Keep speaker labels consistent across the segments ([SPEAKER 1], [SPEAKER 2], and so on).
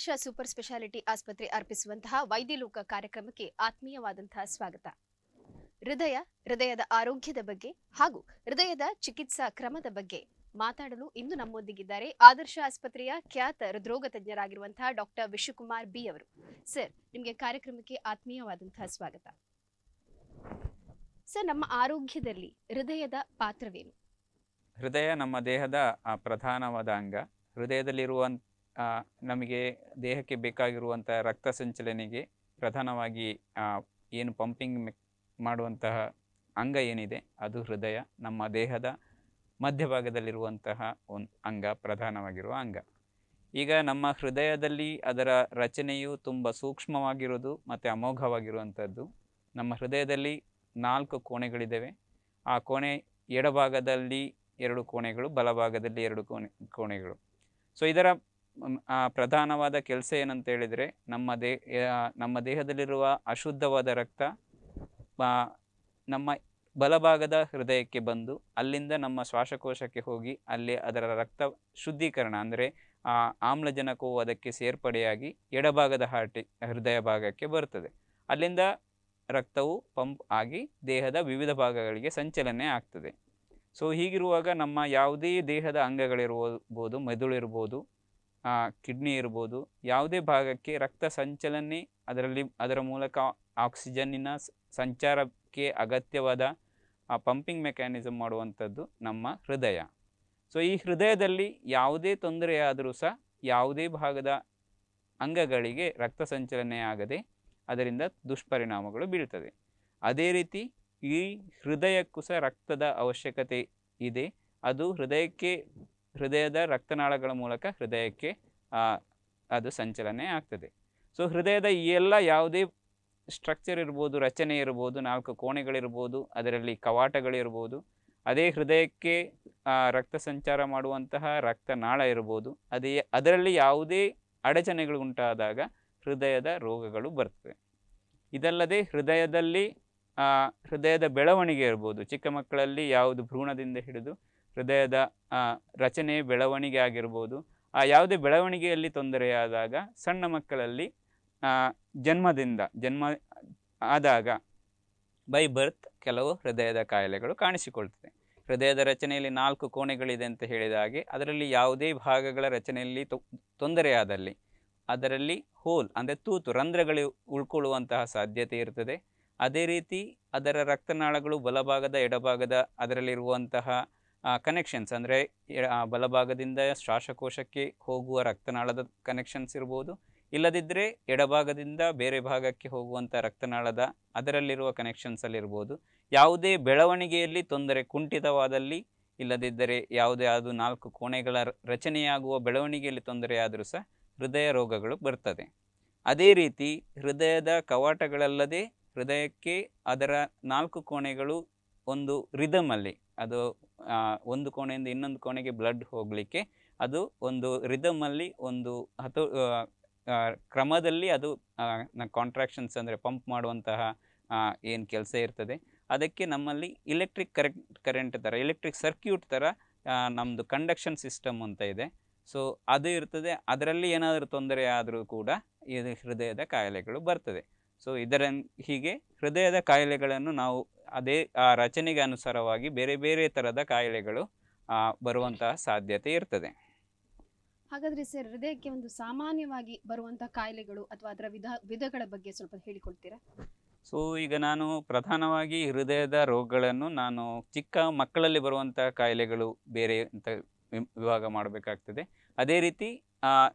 [SPEAKER 1] ಆದರ್ಶ super speciality ಆಸ್ಪತ್ರೆ ಅರ್ಪಿಸುವಂತಹ ವೈದ್ಯಲೋಕ ಕಾರ್ಯಕ್ರಮಕ್ಕೆ ಆತ್ಮೀಯವಾದಂತಹ ಸ್ವಾಗತ. ಹೃದಯದ ಆರೋಗ್ಯದ ಬಗ್ಗೆ ಹಾಗೂ ಹೃದಯದ ಚಿಕಿತ್ಸಾ ಕ್ರಮದ ಬಗ್ಗೆ ಮಾತಾಡಲು ಇಂದು ನಮ್ಮೊಂದಿಗಿದ್ದಾರೆ ಆದರ್ಶ ಆಸ್ಪತ್ರೆಯ ಖ್ಯಾತ ಹೃದ್ರೋಗ ತಜ್ಞರಾಗಿರುವಂತಹ ಡಾಕ್ಟರ್ ವಿಶ್ವಕುಮಾರ್ ಬಿ ಅವರು. ಸರ್, ನಿಮಗೆ ಕಾರ್ಯಕ್ರಮಕ್ಕೆ ಆತ್ಮೀಯವಾದಂತಹ ಸ್ವಾಗತ. ಸರ್, ನಮ್ಮ ಆರೋಗ್ಯದಲ್ಲಿ ಹೃದಯದ ಪಾತ್ರವೇನು?
[SPEAKER 2] ಹೃದಯ ನಮ್ಮ ದೇಹದ ಪ್ರಧಾನವಾದ ಅಂಗ. ಹೃದಯದಲ್ಲಿರುವಂಥ ನಮಗೆ ದೇಹಕ್ಕೆ ಬೇಕಾಗಿರುವಂಥ ರಕ್ತ ಸಂಚಲನೆಗೆ ಪ್ರಧಾನವಾಗಿ ಏನು ಪಂಪಿಂಗ್ ಮಾಡುವಂತಹ ಅಂಗ ಏನಿದೆ ಅದು ಹೃದಯ. ನಮ್ಮ ದೇಹದ ಮಧ್ಯಭಾಗದಲ್ಲಿರುವಂತಹ ಒಂದು ಅಂಗ, ಪ್ರಧಾನವಾಗಿರುವ ಅಂಗ. ಈಗ ನಮ್ಮ ಹೃದಯದಲ್ಲಿ ಅದರ ರಚನೆಯು ತುಂಬ ಸೂಕ್ಷ್ಮವಾಗಿರೋದು ಮತ್ತು ಅಮೋಘವಾಗಿರುವಂಥದ್ದು. ನಮ್ಮ ಹೃದಯದಲ್ಲಿ 4 ಕೋಣೆಗಳಿದ್ದಾವೆ. ಆ ಕೋಣೆ ಎಡಭಾಗದಲ್ಲಿ 2 ಕೋಣೆಗಳು, ಬಲಭಾಗದಲ್ಲಿ 2 ಕೋಣೆಗಳು. ಸೊ ಇದರ ಪ್ರಧಾನವಾದ ಕೆಲಸ ಏನಂತ ಹೇಳಿದರೆ, ನಮ್ಮ ದೇಹದಲ್ಲಿರುವ ಅಶುದ್ಧವಾದ ರಕ್ತ ನಮ್ಮ ಬಲಭಾಗದ ಹೃದಯಕ್ಕೆ ಬಂದು ಅಲ್ಲಿಂದ ನಮ್ಮ ಶ್ವಾಸಕೋಶಕ್ಕೆ ಹೋಗಿ ಅಲ್ಲಿ ಅದರ ರಕ್ತ ಶುದ್ಧೀಕರಣ, ಅಂದರೆ ಆಮ್ಲಜನಕವು ಅದಕ್ಕೆ ಸೇರ್ಪಡೆಯಾಗಿ ಎಡಭಾಗದ ಹೃದಯ ಭಾಗಕ್ಕೆ ಬರ್ತದೆ. ಅಲ್ಲಿಂದ ರಕ್ತವು ಪಂಪ್ ಆಗಿ ದೇಹದ ವಿವಿಧ ಭಾಗಗಳಿಗೆ ಸಂಚಲನೆ ಆಗ್ತದೆ. ಸೊ ಹೀಗಿರುವಾಗ ನಮ್ಮ ಯಾವುದೇ ದೇಹದ ಅಂಗಗಳಿರ್ಬೋದು, ಮೆದುಳು ಇರ್ಬೋದು, ಕಿಡ್ನಿ ಇರ್ಬೋದು, ಯಾವುದೇ ಭಾಗಕ್ಕೆ ರಕ್ತ ಸಂಚಲನೆ, ಅದರ ಮೂಲಕ ಆಕ್ಸಿಜನ್ನಿನ ಸಂಚಾರಕ್ಕೆ ಅಗತ್ಯವಾದ ಪಂಪಿಂಗ್ ಮೆಕ್ಯಾನಿಸಮ್ ಮಾಡುವಂಥದ್ದು ನಮ್ಮ ಹೃದಯ. ಸೊ ಈ ಹೃದಯದಲ್ಲಿ ಯಾವುದೇ ತೊಂದರೆಯಾದರೂ ಸಹ ಯಾವುದೇ ಭಾಗದ ಅಂಗಗಳಿಗೆ ರಕ್ತ ಸಂಚಲನೆ ಆಗದೆ ಅದರಿಂದ ದುಷ್ಪರಿಣಾಮಗಳು ಬೀಳ್ತದೆ. ಅದೇ ರೀತಿ ಈ ಹೃದಯಕ್ಕೂ ಸಹ ರಕ್ತದ ಅವಶ್ಯಕತೆ ಇದೆ. ಅದು ಹೃದಯದ ರಕ್ತನಾಳಗಳ ಮೂಲಕ ಹೃದಯಕ್ಕೆ ಅದು ಸಂಚಲನೆ ಆಗ್ತದೆ. ಸೊ ಹೃದಯದ ಈ ಎಲ್ಲ ಯಾವುದೇ ಸ್ಟ್ರಕ್ಚರ್ ಇರ್ಬೋದು, ರಚನೆ ಇರ್ಬೋದು, 4 ಕೋಣೆಗಳಿರ್ಬೋದು, ಅದರಲ್ಲಿ ಕವಾಟಗಳಿರ್ಬೋದು, ಅದೇ ಹೃದಯಕ್ಕೆ ರಕ್ತ ಸಂಚಾರ ಮಾಡುವಂತಹ ರಕ್ತನಾಳ ಇರ್ಬೋದು, ಅದರಲ್ಲಿ ಯಾವುದೇ ಅಡಚಣೆಗಳು ಉಂಟಾದಾಗ ಹೃದಯದ ರೋಗಗಳು ಬರ್ತವೆ. ಇದಲ್ಲದೆ ಹೃದಯದ ಬೆಳವಣಿಗೆ ಇರ್ಬೋದು, ಚಿಕ್ಕ ಮಕ್ಕಳಲ್ಲಿ ಯಾವುದು ಭ್ರೂಣದಿಂದ ಹಿಡಿದು ಹೃದಯದ ರಚನೆ ಬೆಳವಣಿಗೆ ಆಗಿರ್ಬೋದು, ಯಾವುದೇ ಬೆಳವಣಿಗೆಯಲ್ಲಿ ತೊಂದರೆಯಾದಾಗ ಸಣ್ಣ ಮಕ್ಕಳಲ್ಲಿ ಜನ್ಮ ಆದಾಗ ಬೈ ಬರ್ತ್ ಕೆಲವು ಹೃದಯದ ಕಾಯಿಲೆಗಳು ಕಾಣಿಸಿಕೊಳ್ತದೆ. ಹೃದಯದ ರಚನೆಯಲ್ಲಿ 4 ಕೋಣೆಗಳಿದೆ ಅಂತ ಹೇಳಿದ ಹಾಗೆ ಅದರಲ್ಲಿ ಯಾವುದೇ ಭಾಗಗಳ ರಚನೆಯಲ್ಲಿ ತೊಂದರೆಯಾದಲ್ಲಿ ಅದರಲ್ಲಿ ಹೋಲ್, ಅಂದರೆ ತೂತು, ರಂಧ್ರಗಳು ಉಳ್ಕೊಳ್ಳುವಂತಹ ಸಾಧ್ಯತೆ ಇರ್ತದೆ. ಅದೇ ರೀತಿ ಅದರ ರಕ್ತನಾಳಗಳು ಬಲಭಾಗದ ಎಡಭಾಗದ ಅದರಲ್ಲಿರುವಂತಹ ಕನೆಕ್ಷನ್ಸ್, ಅಂದರೆ ಬಲಭಾಗದಿಂದ ಶ್ವಾಸಕೋಶಕ್ಕೆ ಹೋಗುವ ರಕ್ತನಾಳದ ಕನೆಕ್ಷನ್ಸ್ ಇರ್ಬೋದು, ಇಲ್ಲದಿದ್ದರೆ ಎಡಭಾಗದಿಂದ ಬೇರೆ ಭಾಗಕ್ಕೆ ಹೋಗುವಂಥ ರಕ್ತನಾಳದ ಅದರಲ್ಲಿರುವ ಕನೆಕ್ಷನ್ಸಲ್ಲಿರ್ಬೋದು. ಯಾವುದೇ ಬೆಳವಣಿಗೆಯಲ್ಲಿ ತೊಂದರೆ ಕುಂಠಿತವಾದಲ್ಲಿ, ಇಲ್ಲದಿದ್ದರೆ ಯಾವುದೇ 4 ಕೋಣೆಗಳ ರಚನೆಯಾಗುವ ಬೆಳವಣಿಗೆಯಲ್ಲಿ ತೊಂದರೆಯಾದರೂ ಸಹ ಹೃದಯ ರೋಗಗಳು ಬರ್ತದೆ. ಅದೇ ರೀತಿ ಹೃದಯದ ಕವಾಟಗಳಲ್ಲದೆ ಹೃದಯಕ್ಕೆ ಅದರ 4 ಕೋಣೆಗಳು ಒಂದು ರಿದಮಲ್ಲಿ, ಅದು ಒಂದು ಕೋಣೆಯಿಂದ ಇನ್ನೊಂದು ಕೋಣೆಗೆ ಬ್ಲಡ್ ಹೋಗಲಿಕ್ಕೆ ಅದು ಒಂದು ರಿದಮಲ್ಲಿ, ಒಂದು ಕ್ರಮದಲ್ಲಿ ಅದು ಕಾಂಟ್ರಾಕ್ಷನ್ಸ್, ಅಂದರೆ ಪಂಪ್ ಮಾಡುವಂತಹ ಏನು ಕೆಲಸ ಇರ್ತದೆ, ಅದಕ್ಕೆ ನಮ್ಮಲ್ಲಿ ಎಲೆಕ್ಟ್ರಿಕ್ ಕರೆಂಟ್ ಥರ, ಎಲೆಕ್ಟ್ರಿಕ್ ಸರ್ಕ್ಯೂಟ್ ಥರ ನಮ್ಮದು ಕಂಡಕ್ಷನ್ ಸಿಸ್ಟಮ್ ಅಂತ ಇದೆ. ಸೊ ಅದು ಇರ್ತದೆ. ಅದರಲ್ಲಿ ಏನಾದರೂ ತೊಂದರೆ ಆದರೂ ಕೂಡ ಇದು ಹೃದಯದ ಕಾಯಿಲೆಗಳು ಬರ್ತದೆ. ಸೊ ಹೀಗೆ ಹೃದಯದ ಕಾಯಿಲೆಗಳನ್ನು ನಾವು ಅದೇ ರಚನೆಗೆ ಅನುಸಾರವಾಗಿ ಬೇರೆ ಬೇರೆ ಥರದ ಕಾಯಿಲೆಗಳು ಬರುವಂತಹ ಸಾಧ್ಯತೆ ಇರ್ತದೆ.
[SPEAKER 1] ಹಾಗಾದ್ರೆ ಸರ್, ಹೃದಯಕ್ಕೆ ಒಂದು ಸಾಮಾನ್ಯವಾಗಿ ಬರುವಂತಹ ಕಾಯಿಲೆಗಳು ಅಥವಾ ಅದರ ವಿಧಗಳ ಬಗ್ಗೆ ಸ್ವಲ್ಪ ಹೇಳಿಕೊಡ್ತೀರಾ?
[SPEAKER 2] ಸೊ ಈಗ ನಾನು ಪ್ರಧಾನವಾಗಿ ಹೃದಯದ ರೋಗಗಳನ್ನು ನಾನು ಚಿಕ್ಕ ಮಕ್ಕಳಲ್ಲಿ ಬರುವಂತಹ ಕಾಯಿಲೆಗಳು ಬೇರೆ ಅಂತ ವಿಭಾಗ ಮಾಡಬೇಕಾಗ್ತದೆ. ಅದೇ ರೀತಿ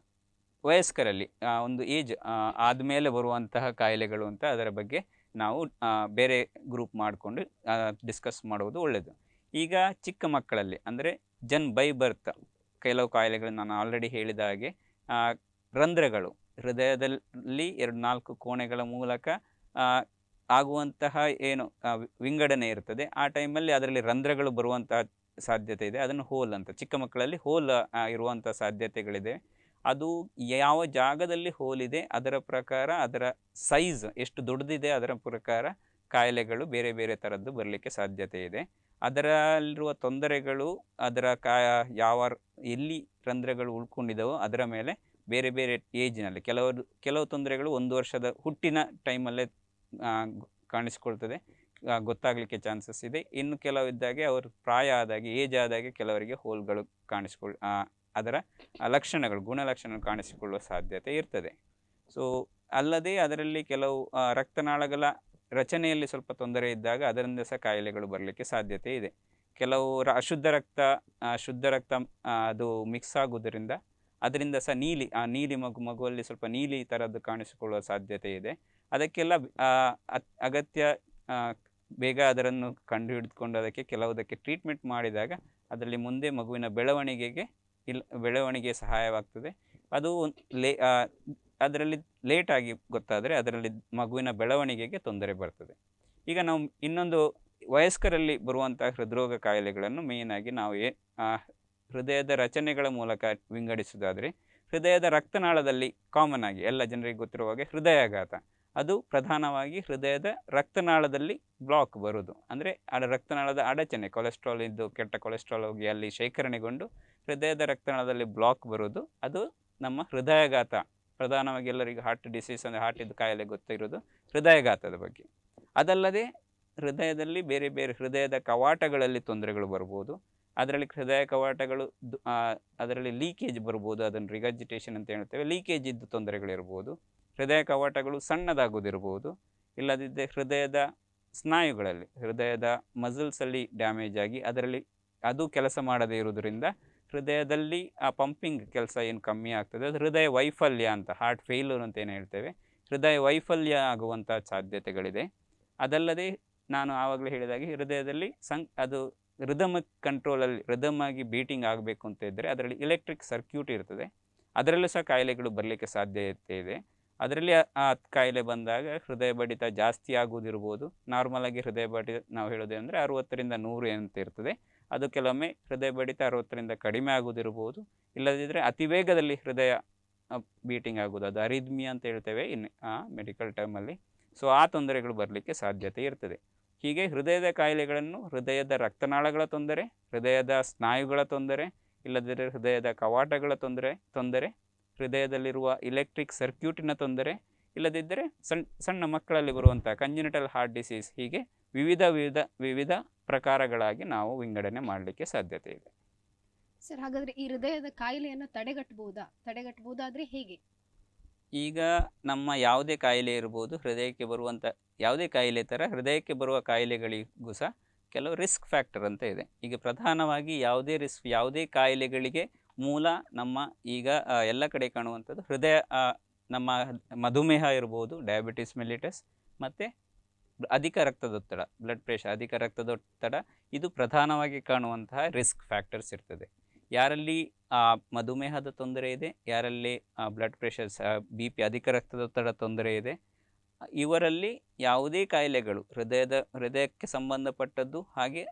[SPEAKER 2] ವಯಸ್ಕರಲ್ಲಿ ಒಂದು ಏಜ್ ಆದಮೇಲೆ ಬರುವಂತಹ ಕಾಯಿಲೆಗಳು ಅಂತ ಅದರ ಬಗ್ಗೆ ನಾವು ಬೇರೆ ಗ್ರೂಪ್ ಮಾಡಿಕೊಂಡು ಡಿಸ್ಕಸ್ ಮಾಡುವುದು ಒಳ್ಳೆಯದು. ಈಗ ಚಿಕ್ಕ ಮಕ್ಕಳಲ್ಲಿ, ಅಂದರೆ ಬೈ ಬರ್ತ್ ಕೆಲವು ಕಾಯಿಲೆಗಳು ನಾನು ಆಲ್ರೆಡಿ ಹೇಳಿದ ಹಾಗೆ, ರಂಧ್ರಗಳು ಹೃದಯದಲ್ಲಿ 2-4 ಕೋಣೆಗಳ ಮೂಲಕ ಆಗುವಂತಹ ಏನು ವಿಂಗಡಣೆ ಇರ್ತದೆ, ಆ ಟೈಮಲ್ಲಿ ಅದರಲ್ಲಿ ರಂಧ್ರಗಳು ಬರುವಂತಹ ಸಾಧ್ಯತೆ ಇದೆ. ಅದನ್ನು ಹೋಲ್ ಅಂತ, ಚಿಕ್ಕ ಮಕ್ಕಳಲ್ಲಿ ಹೋಲ್ ಇರುವಂಥ ಸಾಧ್ಯತೆಗಳಿದೆ. ಅದು ಯಾವ ಜಾಗದಲ್ಲಿ ಹೋಲಿದೆ ಅದರ ಪ್ರಕಾರ, ಅದರ ಸೈಜ್ ಎಷ್ಟು ದೊಡ್ಡದಿದೆ ಅದರ ಪ್ರಕಾರ ಕಾಯಿಲೆಗಳು ಬೇರೆ ಬೇರೆ ಥರದ್ದು ಬರಲಿಕ್ಕೆ ಸಾಧ್ಯತೆ ಇದೆ. ಅದರಲ್ಲಿರುವ ತೊಂದರೆಗಳು ಅದರ ಎಲ್ಲಿ ರಂಧ್ರಗಳು ಉಳ್ಕೊಂಡಿದ್ದಾವೋ ಅದರ ಮೇಲೆ ಬೇರೆ ಬೇರೆ ಏಜ್ನಲ್ಲಿ ಕೆಲವು ತೊಂದರೆಗಳು 1 ವರ್ಷದ ಹುಟ್ಟಿನ ಟೈಮಲ್ಲೇ ಕಾಣಿಸ್ಕೊಳ್ತದೆ, ಗೊತ್ತಾಗಲಿಕ್ಕೆ ಚಾನ್ಸಸ್ ಇದೆ. ಇನ್ನು ಕೆಲವು ಇದ್ದಾಗೆ ಅವರು ಪ್ರಾಯ ಆದಾಗೆ, ಏಜ್ ಆದಾಗೆ ಕೆಲವರಿಗೆ ಹೋಲ್ಗಳು ಅದರ ಲಕ್ಷಣಗಳು, ಗುಣಲಕ್ಷಣಗಳು ಕಾಣಿಸಿಕೊಳ್ಳುವ ಸಾಧ್ಯತೆ ಇರ್ತದೆ. ಸೊ ಅಲ್ಲದೆ ಅದರಲ್ಲಿ ಕೆಲವು ರಕ್ತನಾಳಗಳ ರಚನೆಯಲ್ಲಿ ಸ್ವಲ್ಪ ತೊಂದರೆ ಇದ್ದಾಗ ಅದರಿಂದ ಸಹ ಕಾಯಿಲೆಗಳು ಬರಲಿಕ್ಕೆ ಸಾಧ್ಯತೆ ಇದೆ. ಕೆಲವು ಶುದ್ಧ ರಕ್ತ ಅದು ಮಿಕ್ಸ್ ಆಗುವುದರಿಂದ ಅದರಿಂದ ಸಹ ನೀಲಿ ಮಗುವಲ್ಲಿ ಸ್ವಲ್ಪ ನೀಲಿ ಥರದ್ದು ಕಾಣಿಸಿಕೊಳ್ಳುವ ಸಾಧ್ಯತೆ ಇದೆ. ಅದಕ್ಕೆಲ್ಲ ಅಗತ್ಯ ಬೇಗ ಅದನ್ನು ಕಂಡುಹಿಡಿದುಕೊಂಡು ಅದಕ್ಕೆ ಕೆಲವುದಕ್ಕೆ ಟ್ರೀಟ್ಮೆಂಟ್ ಮಾಡಿದಾಗ ಅದರಲ್ಲಿ ಮುಂದೆ ಮಗುವಿನ ಬೆಳವಣಿಗೆ ಸಹಾಯವಾಗ್ತದೆ. ಅದು ಅದರಲ್ಲಿ ಲೇಟಾಗಿ ಗೊತ್ತಾದರೆ ಅದರಲ್ಲಿ ಮಗುವಿನ ಬೆಳವಣಿಗೆಗೆ ತೊಂದರೆ ಬರ್ತದೆ. ಈಗ ನಾವು ಇನ್ನೊಂದು ವಯಸ್ಕರಲ್ಲಿ ಬರುವಂತಹ ಹೃದ್ರೋಗ ಕಾಯಿಲೆಗಳನ್ನು ಮೇಯ್ನಾಗಿ ನಾವು ಹೃದಯದ ರಚನೆಗಳ ಮೂಲಕ ವಿಂಗಡಿಸುವುದಾದರೆ, ಹೃದಯದ ರಕ್ತನಾಳದಲ್ಲಿ ಕಾಮನ್ ಆಗಿ ಎಲ್ಲ ಜನರಿಗೆ ಗೊತ್ತಿರುವ ಹಾಗೆ ಹೃದಯಾಘಾತ, ಅದು ಪ್ರಧಾನವಾಗಿ ಹೃದಯದ ರಕ್ತನಾಳದಲ್ಲಿ ಬ್ಲಾಕ್ ಬರುವುದು. ಅಂದರೆ ರಕ್ತನಾಳದ ಅಡಚಣೆ, ಕೊಲೆಸ್ಟ್ರಾಲ್ ಇದ್ದು ಕೆಟ್ಟ ಕೊಲೆಸ್ಟ್ರಾಲ್ ಹೋಗಿ ಅಲ್ಲಿ ಶೇಖರಣೆಗೊಂಡು ಹೃದಯದ ರಕ್ತನಾಳದಲ್ಲಿ ಬ್ಲಾಕ್ ಬರುವುದು, ಅದು ನಮ್ಮ ಹೃದಯಾಘಾತ. ಪ್ರಧಾನವಾಗಿ ಎಲ್ಲರಿಗೂ ಹಾರ್ಟ್ ಡಿಸೀಸ್ ಅಂದರೆ ಹಾರ್ಟಿದ್ದು ಕಾಯಿಲೆ ಗೊತ್ತಿರೋದು ಹೃದಯಾಘಾತದ ಬಗ್ಗೆ. ಅದಲ್ಲದೆ ಹೃದಯದಲ್ಲಿ ಬೇರೆ ಬೇರೆ ಹೃದಯದ ಕವಾಟಗಳಲ್ಲಿ ತೊಂದರೆಗಳು ಬರ್ಬೋದು. ಅದರಲ್ಲಿ ಹೃದಯ ಕವಾಟಗಳು ಅದರಲ್ಲಿ ಲೀಕೇಜ್ ಬರ್ಬೋದು, ಅದನ್ನು ರಿಗರ್ಜಿಟೇಷನ್ ಅಂತ ಹೇಳ್ತೇವೆ. ಲೀಕೇಜ್ ಇದ್ದು ತೊಂದರೆಗಳಿರ್ಬೋದು. ಹೃದಯ ಕವಾಟಗಳು ಸಣ್ಣದಾಗೋದಿರ್ಬೋದು. ಇಲ್ಲದಿದ್ದರೆ ಹೃದಯದ ಸ್ನಾಯುಗಳಲ್ಲಿ, ಹೃದಯದ ಮಸಲ್ಸಲ್ಲಿ ಡ್ಯಾಮೇಜ್ ಆಗಿ ಅದರಲ್ಲಿ ಅದು ಕೆಲಸ ಮಾಡದೇ ಇರೋದ್ರಿಂದ ಹೃದಯದಲ್ಲಿ ಆ ಪಂಪಿಂಗ್ ಕೆಲಸ ಏನು ಕಮ್ಮಿ ಆಗ್ತದೆ, ಅದು ಹೃದಯ ವೈಫಲ್ಯ ಅಂತ, ಹಾರ್ಟ್ ಫೇಲ್ಯೂರ್ ಅಂತ ಏನು ಹೇಳ್ತೇವೆ, ಹೃದಯ ವೈಫಲ್ಯ ಆಗುವಂಥ ಸಾಧ್ಯತೆಗಳಿದೆ. ಅದಲ್ಲದೆ ನಾನು ಆವಾಗಲೇ ಹೇಳಿದಾಗೆ ಹೃದಯದಲ್ಲಿ ಅದು ರಿದಮಿಕ್ ಕಂಟ್ರೋಲಲ್ಲಿ ರಿದಮ್ ಆಗಿ ಬೀಟಿಂಗ್ ಆಗಬೇಕು ಅಂತ ಇದ್ದರೆ ಅದರಲ್ಲಿ ಎಲೆಕ್ಟ್ರಿಕ್ ಸರ್ಕ್ಯೂಟ್ ಇರ್ತದೆ. ಅದರಲ್ಲೂ ಸಹ ಕಾಯಿಲೆಗಳು ಬರಲಿಕ್ಕೆ ಸಾಧ್ಯತೆ ಇದೆ. ಅದರಲ್ಲಿ ಆ ಕಾಯಿಲೆ ಬಂದಾಗ ಹೃದಯ ಬಡಿತ ಜಾಸ್ತಿ ಆಗುವುದಿರ್ಬೋದು. ನಾರ್ಮಲಾಗಿ ಹೃದಯ ಬಡಿತ ನಾವು ಹೇಳೋದೇನೆಂದರೆ 60ರಿಂದ 100 ಅಂತ ಇರ್ತದೆ. ಅದು ಕೆಲವೊಮ್ಮೆ ಹೃದಯ ಬಡಿತ 60ರಿಂದ ಕಡಿಮೆ ಆಗುವುದಿರ್ಬೋದು. ಇಲ್ಲದಿದ್ದರೆ ಅತಿ ವೇಗದಲ್ಲಿ ಹೃದಯ ಬೀಟಿಂಗ್ ಆಗೋದು, ಅದು ಅರಿದ್ಮಿಯಾ ಅಂತ ಹೇಳ್ತೇವೆ ಮೆಡಿಕಲ್ ಟರ್ಮಲ್ಲಿ. ಸೊ ಆ ತೊಂದರೆಗಳು ಬರಲಿಕ್ಕೆ ಸಾಧ್ಯತೆ ಇರ್ತದೆ. ಹೀಗೆ ಹೃದಯದ ಕಾಯಿಲೆಗಳನ್ನು ಹೃದಯದ ರಕ್ತನಾಳಗಳ ತೊಂದರೆ, ಹೃದಯದ ಸ್ನಾಯುಗಳ ತೊಂದರೆ, ಇಲ್ಲದಿದ್ದರೆ ಹೃದಯದ ಕವಾಟಗಳ ತೊಂದರೆ, ಹೃದಯದಲ್ಲಿರುವ ಎಲೆಕ್ಟ್ರಿಕ್ ಸರ್ಕ್ಯೂಟಿನ ತೊಂದರೆ, ಇಲ್ಲದಿದ್ದರೆ ಸಣ್ಣ ಮಕ್ಕಳಲ್ಲಿ ಬರುವಂಥ ಕಂಜನಿಟಲ್ ಹಾರ್ಟ್ ಡಿಸೀಸ್, ಹೀಗೆ ವಿವಿಧ ಪ್ರಕಾರಗಳಾಗಿ ನಾವು ವಿಂಗಡಣೆ ಮಾಡಲಿಕ್ಕೆ ಸಾಧ್ಯತೆ ಇದೆ.
[SPEAKER 1] ಸರ್, ಹಾಗಾದರೆ ಈ ಹೃದಯದ ಕಾಯಿಲೆಯನ್ನು ತಡೆಗಟ್ಟಬಹುದಾದರೆ ಹೇಗೆ?
[SPEAKER 2] ಈಗ ನಮ್ಮ ಯಾವುದೇ ಕಾಯಿಲೆ ಇರ್ಬೋದು, ಹೃದಯಕ್ಕೆ ಬರುವಂಥ ಯಾವುದೇ ಕಾಯಿಲೆ ಥರ ಹೃದಯಕ್ಕೆ ಬರುವ ಕಾಯಿಲೆಗಳಿಗೂ ಸಹ ಕೆಲವು ರಿಸ್ಕ್ ಫ್ಯಾಕ್ಟರ್ ಅಂತ ಇದೆ. ಈಗ ಪ್ರಧಾನವಾಗಿ ಯಾವುದೇ ಕಾಯಿಲೆಗಳಿಗೆ ಮೂಲ ನಮ್ಮ ಈಗ ಎಲ್ಲ ಕಡೆ ಕಾಣುವಂಥದ್ದು ನಮ್ಮ ಮಧುಮೇಹ ಇರ್ಬೋದು, ಡಯಾಬಿಟಿಸ್ ಮೆಲಿಟಸ್, ಮತ್ತು ಅಧಿಕ ರಕ್ತದೊತ್ತಡ, ಬ್ಲಡ್ ಪ್ರೆಷರ್, ಅಧಿಕ ರಕ್ತದೊತ್ತಡ, ಇದು ಪ್ರಧಾನವಾಗಿ ಕಾಣುವಂತಹ ರಿಸ್ಕ್ ಫ್ಯಾಕ್ಟರ್ಸ್ ಇರ್ತದೆ. ಯಾರಲ್ಲಿ ಮಧುಮೇಹದ ತೊಂದರೆ ಇದೆ, ಯಾರಲ್ಲಿ ಬ್ಲಡ್ ಪ್ರೆಷರ್ BP ಅಧಿಕ ರಕ್ತದೊತ್ತಡ ತೊಂದರೆ ಇದೆ, ಇವರಲ್ಲಿ ಯಾವುದೇ ಕಾಯಿಲೆಗಳು ಹೃದಯಕ್ಕೆ ಸಂಬಂಧಪಟ್ಟದ್ದು, ಹಾಗೆ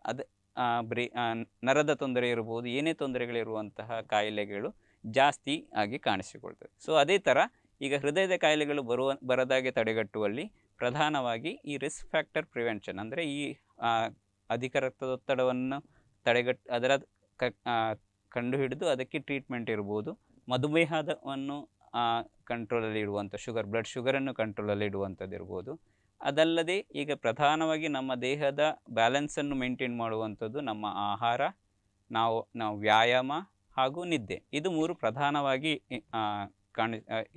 [SPEAKER 2] ನರದ ತೊಂದರೆ ಇರ್ಬೋದು, ಏನೇ ತೊಂದರೆಗಳಿರುವಂತಹ ಕಾಯಿಲೆಗಳು ಜಾಸ್ತಿ ಆಗಿ ಕಾಣಿಸಿಕೊಳ್ತದೆ. ಸೊ ಅದೇ ಥರ ಈಗ ಹೃದಯದ ಕಾಯಿಲೆಗಳು ಬರದಾಗೆ ತಡೆಗಟ್ಟುವಲ್ಲಿ ಪ್ರಧಾನವಾಗಿ ಈ ರಿಸ್ಕ್ ಫ್ಯಾಕ್ಟರ್ ಪ್ರಿವೆನ್ಷನ್, ಅಂದರೆ ಈ ಅಧಿಕ ರಕ್ತದೊತ್ತಡವನ್ನು ಅದರ ಕಂಡುಹಿಡಿದು ಅದಕ್ಕೆ ಟ್ರೀಟ್ಮೆಂಟ್ ಇರ್ಬೋದು. ಮಧುಮೇಹವನ್ನು ಕಂಟ್ರೋಲಲ್ಲಿ ಇಡುವಂಥ ಬ್ಲಡ್ ಶುಗರನ್ನು ಕಂಟ್ರೋಲಲ್ಲಿ ಇಡುವಂಥದ್ದು ಇರ್ಬೋದು. ಅದಲ್ಲದೆ ಈಗ ಪ್ರಧಾನವಾಗಿ ನಮ್ಮ ದೇಹದ ಬ್ಯಾಲೆನ್ಸನ್ನು ಮೇಂಟೈನ್ ಮಾಡುವಂಥದ್ದು ನಮ್ಮ ಆಹಾರ, ನಾವು ವ್ಯಾಯಾಮ ಹಾಗೂ ನಿದ್ದೆ, ಇದು 3 ಪ್ರಧಾನವಾಗಿ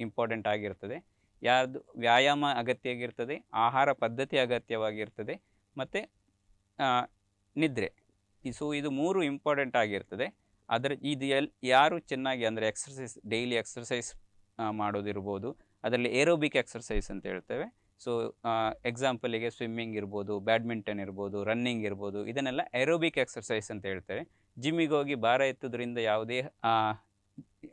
[SPEAKER 2] ಇಂಪಾರ್ಟೆಂಟ್ ಆಗಿರ್ತದೆ. ಯಾರ್ದು ವ್ಯಾಯಾಮ ಅಗತ್ಯ ಆಗಿರ್ತದೆ, ಆಹಾರ ಪದ್ಧತಿ ಅಗತ್ಯವಾಗಿರ್ತದೆ, ಮತ್ತು ನಿದ್ರೆ. ಸೊ ಇದು 3 ಇಂಪಾರ್ಟೆಂಟ್ ಆಗಿರ್ತದೆ. ಯಾರು ಚೆನ್ನಾಗಿ ಅಂದರೆ ಡೈಲಿ ಎಕ್ಸರ್ಸೈಸ್ ಮಾಡೋದಿರ್ಬೋದು, ಅದರಲ್ಲಿ ಏರೋಬಿಕ್ ಎಕ್ಸರ್ಸೈಸ್ ಅಂತ ಹೇಳ್ತೇವೆ. ಸೊ ಎಕ್ಸಾಂಪಲಿಗೆ ಸ್ವಿಮ್ಮಿಂಗ್ ಇರ್ಬೋದು, ಬ್ಯಾಡ್ಮಿಂಟನ್ ಇರ್ಬೋದು, ರನ್ನಿಂಗ್ ಇರ್ಬೋದು, ಇದನ್ನೆಲ್ಲ ಏರೋಬಿಕ್ ಎಕ್ಸರ್ಸೈಸ್ ಅಂತ ಹೇಳ್ತೇವೆ. ಜಿಮ್ಮಿಗೆ ಹೋಗಿ ಭಾರ ಎತ್ತುವುದರಿಂದ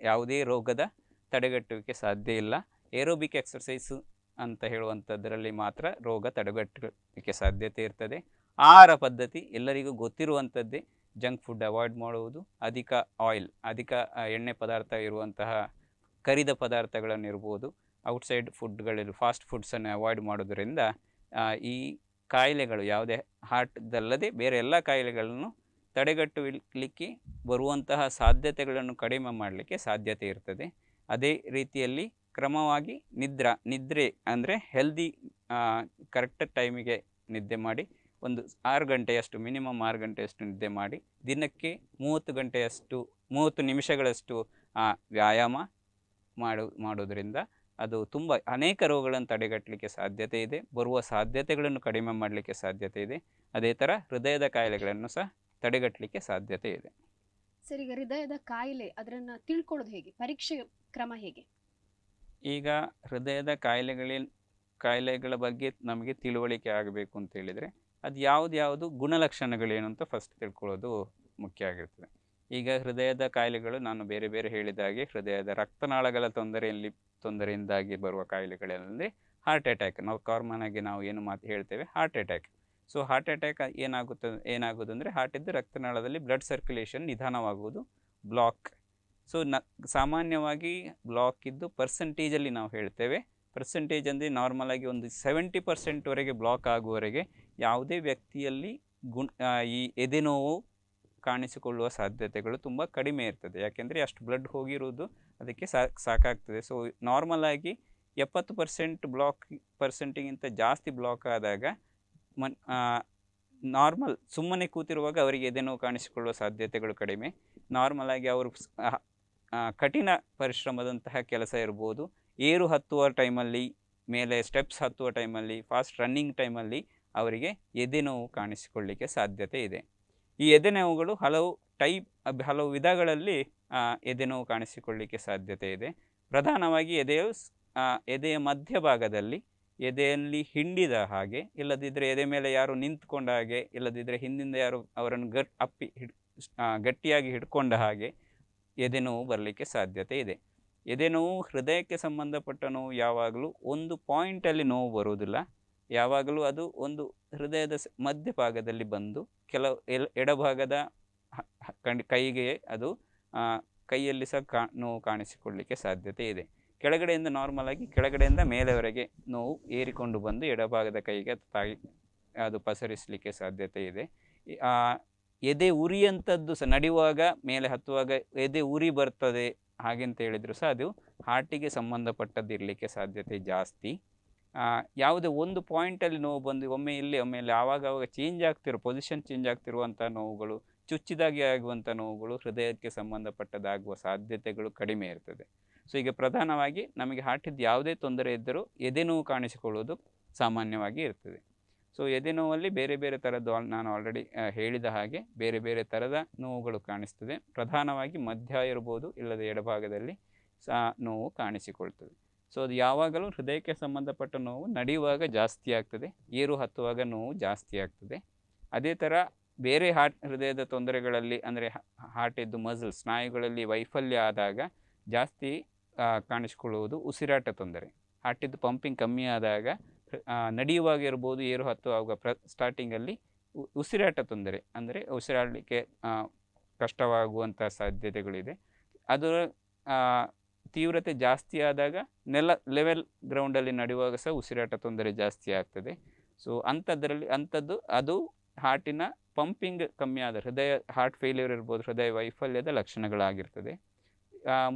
[SPEAKER 2] ಯಾವುದೇ ರೋಗದ ತಡೆಗಟ್ಟುವಿಕೆ ಸಾಧ್ಯ ಇಲ್ಲ. ಏರೋಬಿಕ್ ಎಕ್ಸರ್ಸೈಸು ಅಂತ ಹೇಳುವಂಥದ್ರಲ್ಲಿ ಮಾತ್ರ ರೋಗ ತಡೆಗಟ್ಟಲಿಕ್ಕೆ ಸಾಧ್ಯತೆ ಇರ್ತದೆ. ಆಹಾರ ಪದ್ಧತಿ ಎಲ್ಲರಿಗೂ ಗೊತ್ತಿರುವಂಥದ್ದೇ, ಜಂಕ್ ಫುಡ್ ಅವಾಯ್ಡ್ ಮಾಡುವುದು, ಅಧಿಕ ಎಣ್ಣೆ ಪದಾರ್ಥ ಇರುವಂತಹ ಕರಿದ ಪದಾರ್ಥಗಳನ್ನು ಇರ್ಬೋದು, ಔಟ್ಸೈಡ್ ಫುಡ್ಗಳಲ್ಲಿ ಫಾಸ್ಟ್ ಫುಡ್ಸನ್ನು ಅವಾಯ್ಡ್ ಮಾಡೋದರಿಂದ ಈ ಕಾಯಿಲೆಗಳು ಯಾವುದೇ ಹಾರ್ಟ್ದಲ್ಲದೆ ಬೇರೆ ಎಲ್ಲ ಕಾಯಿಲೆಗಳನ್ನು ತಡೆಗಟ್ಟಲಿಕ್ಕೆ ಬರುವಂತಹ ಸಾಧ್ಯತೆಗಳನ್ನು ಕಡಿಮೆ ಮಾಡಲಿಕ್ಕೆ ಸಾಧ್ಯತೆ ಇರ್ತದೆ. ಅದೇ ರೀತಿಯಲ್ಲಿ ಕ್ರಮವಾಗಿ ನಿದ್ರೆ ಅಂದರೆ ಹೆಲ್ದಿ ಕರೆಕ್ಟ್ ಟೈಮಿಗೆ ನಿದ್ದೆ ಮಾಡಿ ಒಂದು 6 ಗಂಟೆಯಷ್ಟು ಮಿನಿಮಮ್ 6 ಗಂಟೆಯಷ್ಟು ನಿದ್ದೆ ಮಾಡಿ ದಿನಕ್ಕೆ 30 ನಿಮಿಷಗಳಷ್ಟು ವ್ಯಾಯಾಮ ಮಾಡೋದರಿಂದ ಅದು ತುಂಬ ಅನೇಕ ರೋಗಗಳನ್ನು ತಡೆಗಟ್ಟಲಿಕ್ಕೆ ಸಾಧ್ಯತೆ ಇದೆ, ಬರುವ ಸಾಧ್ಯತೆಗಳನ್ನು ಕಡಿಮೆ ಮಾಡಲಿಕ್ಕೆ ಸಾಧ್ಯತೆ ಇದೆ. ಅದೇ ಥರ ಹೃದಯದ ಕಾಯಿಲೆಗಳನ್ನು ಸಹ ತಡೆಗಟ್ಟಲಿಕ್ಕೆ ಸಾಧ್ಯತೆ ಇದೆ.
[SPEAKER 1] ಸರ್, ಈಗ ಹೃದಯದ ಕಾಯಿಲೆ ಅದನ್ನು ತಿಳ್ಕೊಳ್ಳೋದು ಹೇಗೆ? ಪರೀಕ್ಷೆ ಕ್ರಮ ಹೇಗೆ?
[SPEAKER 2] ಈಗ ಹೃದಯದ ಕಾಯಿಲೆಗಳ ಬಗ್ಗೆ ನಮಗೆ ತಿಳುವಳಿಕೆ ಆಗಬೇಕು ಅಂತ ಹೇಳಿದರೆ ಅದು ಯಾವುದು ಗುಣಲಕ್ಷಣಗಳೇನು ಅಂತ ಫಸ್ಟ್ ತಿಳ್ಕೊಳ್ಳೋದು ಮುಖ್ಯ ಆಗಿರ್ತದೆ. ಈಗ ಹೃದಯದ ಕಾಯಿಲೆಗಳು ನಾನು ಬೇರೆ ಬೇರೆ ಹೇಳಿದಾಗೆ ಹೃದಯದ ರಕ್ತನಾಳಗಳ ತೊಂದರೆಯಿಂದಾಗಿ ಬರುವ ಕಾಯಿಲೆಗಳಲ್ಲಿ ಹಾರ್ಟ್ ಅಟ್ಯಾಕ್, ನಾವು ಕಾಮನ್ ಆಗಿ ನಾವು ಏನು ಹೇಳ್ತೇವೆ heart attack. So heart attack ಏನಾಗೋದು ಅಂದರೆ ಹಾರ್ಟಿದ್ದು ರಕ್ತನಾಳದಲ್ಲಿ ಬ್ಲಡ್ ಸರ್ಕ್ಯುಲೇಷನ್ ನಿಧಾನವಾಗುವುದು, ಬ್ಲಾಕ್. ಸೊ ಸಾಮಾನ್ಯವಾಗಿ ಬ್ಲಾಕ್ ಇದ್ದು ಪರ್ಸೆಂಟೇಜಲ್ಲಿ ನಾವು ಹೇಳ್ತೇವೆ. ಪರ್ಸೆಂಟೇಜ್ ಅಂದರೆ ನಾರ್ಮಲ್ ಆಗಿ ಒಂದು 70% ಬ್ಲಾಕ್ ಆಗುವವರೆಗೆ ಯಾವುದೇ ವ್ಯಕ್ತಿಯಲ್ಲಿ ಈ ಎದೆನೋವು ಕಾಣಿಸಿಕೊಳ್ಳುವ ಸಾಧ್ಯತೆಗಳು ತುಂಬ ಕಡಿಮೆ ಇರ್ತದೆ. ಯಾಕೆಂದರೆ ಅಷ್ಟು ಬ್ಲಡ್ ಹೋಗಿರುವುದು ಅದಕ್ಕೆ ಸಾಕಾಗ್ತದೆ. ಸೊ ನಾರ್ಮಲ್ ಆಗಿ 70% ಪರ್ಸೆಂಟಿಗಿಂತ ಜಾಸ್ತಿ ಬ್ಲಾಕ್ ಆದಾಗ ನಾರ್ಮಲ್ ಸುಮ್ಮನೆ ಕೂತಿರುವಾಗ ಅವರಿಗೆ ಎದೆನೋವು ಕಾಣಿಸಿಕೊಳ್ಳುವ ಸಾಧ್ಯತೆಗಳು ಕಡಿಮೆ. ನಾರ್ಮಲ್ ಆಗಿ ಅವರು ಕಠಿಣ ಪರಿಶ್ರಮದಂತಹ ಕೆಲಸ ಇರ್ಬೋದು, ಏರು ಹತ್ತುವ ಟೈಮಲ್ಲಿ, ಮೇಲೆ ಸ್ಟೆಪ್ಸ್ ಹತ್ತುವ ಟೈಮಲ್ಲಿ, ಫಾಸ್ಟ್ ರನ್ನಿಂಗ್ ಟೈಮಲ್ಲಿ ಅವರಿಗೆ ಎದೆನೋವು ಕಾಣಿಸಿಕೊಳ್ಳಲಿಕ್ಕೆ ಸಾಧ್ಯತೆ ಇದೆ. ಈ ಎದೆನೋವುಗಳು ಹಲವು ವಿಧಗಳಲ್ಲಿ ಎದೆನೋವು ಕಾಣಿಸಿಕೊಳ್ಳಲಿಕ್ಕೆ ಸಾಧ್ಯತೆ ಇದೆ. ಪ್ರಧಾನವಾಗಿ ಎದೆಯ ಮಧ್ಯಭಾಗದಲ್ಲಿ ಎದೆಯಲ್ಲಿ ಹಿಂಡಿದ ಹಾಗೆ, ಇಲ್ಲದಿದ್ದರೆ ಎದೆ ಮೇಲೆ ಯಾರು ನಿಂತ್ಕೊಂಡ ಹಾಗೆ, ಇಲ್ಲದಿದ್ದರೆ ಹಿಂದಿಂದ ಯಾರು ಅವರನ್ನು ಗಟ್ಟಿಯಾಗಿ ಹಿಡ್ಕೊಂಡ ಹಾಗೆ ಎದೆನೋವು ಬರಲಿಕ್ಕೆ ಸಾಧ್ಯತೆ ಇದೆ. ಎದೆನೋವು ಹೃದಯಕ್ಕೆ ಸಂಬಂಧಪಟ್ಟ ನೋವು ಯಾವಾಗಲೂ ಒಂದು ಪಾಯಿಂಟಲ್ಲಿ ನೋವು ಬರುವುದಿಲ್ಲ. ಯಾವಾಗಲೂ ಅದು ಒಂದು ಹೃದಯದ ಮಧ್ಯಭಾಗದಲ್ಲಿ ಬಂದು ಎಡಭಾಗದ ಕೈಗೆ ಅದು ಕೈಯಲ್ಲಿ ಸಹ ನೋವು ಕಾಣಿಸಿಕೊಳ್ಳಲಿಕ್ಕೆ ಸಾಧ್ಯತೆ ಇದೆ. ಕೆಳಗಡೆಯಿಂದ ನಾರ್ಮಲ್ ಆಗಿ ಕೆಳಗಡೆಯಿಂದ ಮೇಲೆವರೆಗೆ ನೋವು ಏರಿಕೊಂಡು ಬಂದು ಎಡಭಾಗದ ಕೈಗೆ ಅದು ಪಸರಿಸಲಿಕ್ಕೆ ಸಾಧ್ಯತೆ ಇದೆ. ಎದೆ ಉರಿಯಂಥದ್ದು ಸಹ ನಡೆಯುವಾಗ ಮೇಲೆ ಹತ್ತುವಾಗ ಎದೆ ಉರಿ ಬರ್ತದೆ ಹಾಗೆಂತ ಹೇಳಿದ್ರು ಸಹ ಅದು ಹಾರ್ಟಿಗೆ ಸಂಬಂಧಪಟ್ಟದ್ದಿರಲಿಕ್ಕೆ ಸಾಧ್ಯತೆ ಜಾಸ್ತಿ. ಯಾವುದೇ ಒಂದು ಪಾಯಿಂಟಲ್ಲಿ ನೋವು ಬಂದು ಒಮ್ಮೆ ಇಲ್ಲಿ ಒಮ್ಮೆ ಇಲ್ಲಿ ಆವಾಗ ಪೊಸಿಷನ್ ಚೇಂಜ್ ಆಗ್ತಿರುವಂಥ ನೋವುಗಳು, ಚುಚ್ಚಿದಾಗಿ ಆಗುವಂಥ ನೋವುಗಳು ಹೃದಯಕ್ಕೆ ಸಂಬಂಧಪಟ್ಟದಾಗುವ ಸಾಧ್ಯತೆಗಳು ಕಡಿಮೆ ಇರ್ತದೆ. ಸೊ ಈಗ ಪ್ರಧಾನವಾಗಿ ನಮಗೆ ಹಾರ್ಟಿದ್ದು ಯಾವುದೇ ತೊಂದರೆ ಇದ್ದರೂ ಎದೆನೋವು ಕಾಣಿಸಿಕೊಳ್ಳುವುದು ಸಾಮಾನ್ಯವಾಗಿ ಇರ್ತದೆ. ಸೊ ಎದೆನೋವಲ್ಲಿ ಬೇರೆ ಬೇರೆ ಥರದ್ದು ನಾನು ಆಲ್ರೆಡಿ ಹೇಳಿದ ಹಾಗೆ ಬೇರೆ ಬೇರೆ ಥರದ ನೋವುಗಳು ಕಾಣಿಸ್ತದೆ. ಪ್ರಧಾನವಾಗಿ ಮಧ್ಯ ಇರ್ಬೋದು, ಇಲ್ಲದೆ ಎಡಭಾಗದಲ್ಲಿ ಸಹ ನೋವು ಕಾಣಿಸಿಕೊಳ್ತದೆ. ಸೊ ಅದು ಯಾವಾಗಲೂ ಹೃದಯಕ್ಕೆ ಸಂಬಂಧಪಟ್ಟ ನೋವು ನಡೆಯುವಾಗ ಜಾಸ್ತಿ ಆಗ್ತದೆ, ಏರು ಹತ್ತುವಾಗ ನೋವು ಜಾಸ್ತಿ ಆಗ್ತದೆ. ಅದೇ ಥರ ಬೇರೆ ಹೃದಯದ ತೊಂದರೆಗಳಲ್ಲಿ ಅಂದರೆ ಹಾರ್ಟಿದ್ದು ಮಸಲ್ಸ್ ಸ್ನಾಯುಗಳಲ್ಲಿ ವೈಫಲ್ಯ ಆದಾಗ ಜಾಸ್ತಿ ಕಾಣಿಸಿಕೊಳ್ಳುವುದು ಉಸಿರಾಟ ತೊಂದರೆ. ಹಾರ್ಟಿದ್ದು ಪಂಪಿಂಗ್ ಕಮ್ಮಿ ಆದಾಗ ನಡೆಯುವಾಗ ಇರ್ಬೋದು, ಏರು ಹತ್ತುವಾಗ ಸ್ಟಾರ್ಟಿಂಗಲ್ಲಿ ಉಸಿರಾಟ ತೊಂದರೆ ಅಂದರೆ ಉಸಿರಾಡಲಿಕ್ಕೆ ಕಷ್ಟವಾಗುವಂಥ ಸಾಧ್ಯತೆಗಳಿದೆ. ಅದರ ತೀವ್ರತೆ ಜಾಸ್ತಿ ಆದಾಗ ಲೆವೆಲ್ ಗ್ರೌಂಡಲ್ಲಿ ನಡೆಯುವಾಗ ಸಹ ಉಸಿರಾಟ ತೊಂದರೆ ಜಾಸ್ತಿ ಆಗ್ತದೆ. ಸೊ ಅದು ಹಾರ್ಟಿನ ಪಂಪಿಂಗ್ ಕಮ್ಮಿ ಆದ ಹಾರ್ಟ್ ಫೇಲ್ಯೂರ್ ಇರ್ಬೋದು, ಹೃದಯ ವೈಫಲ್ಯದ ಲಕ್ಷಣಗಳಾಗಿರ್ತದೆ.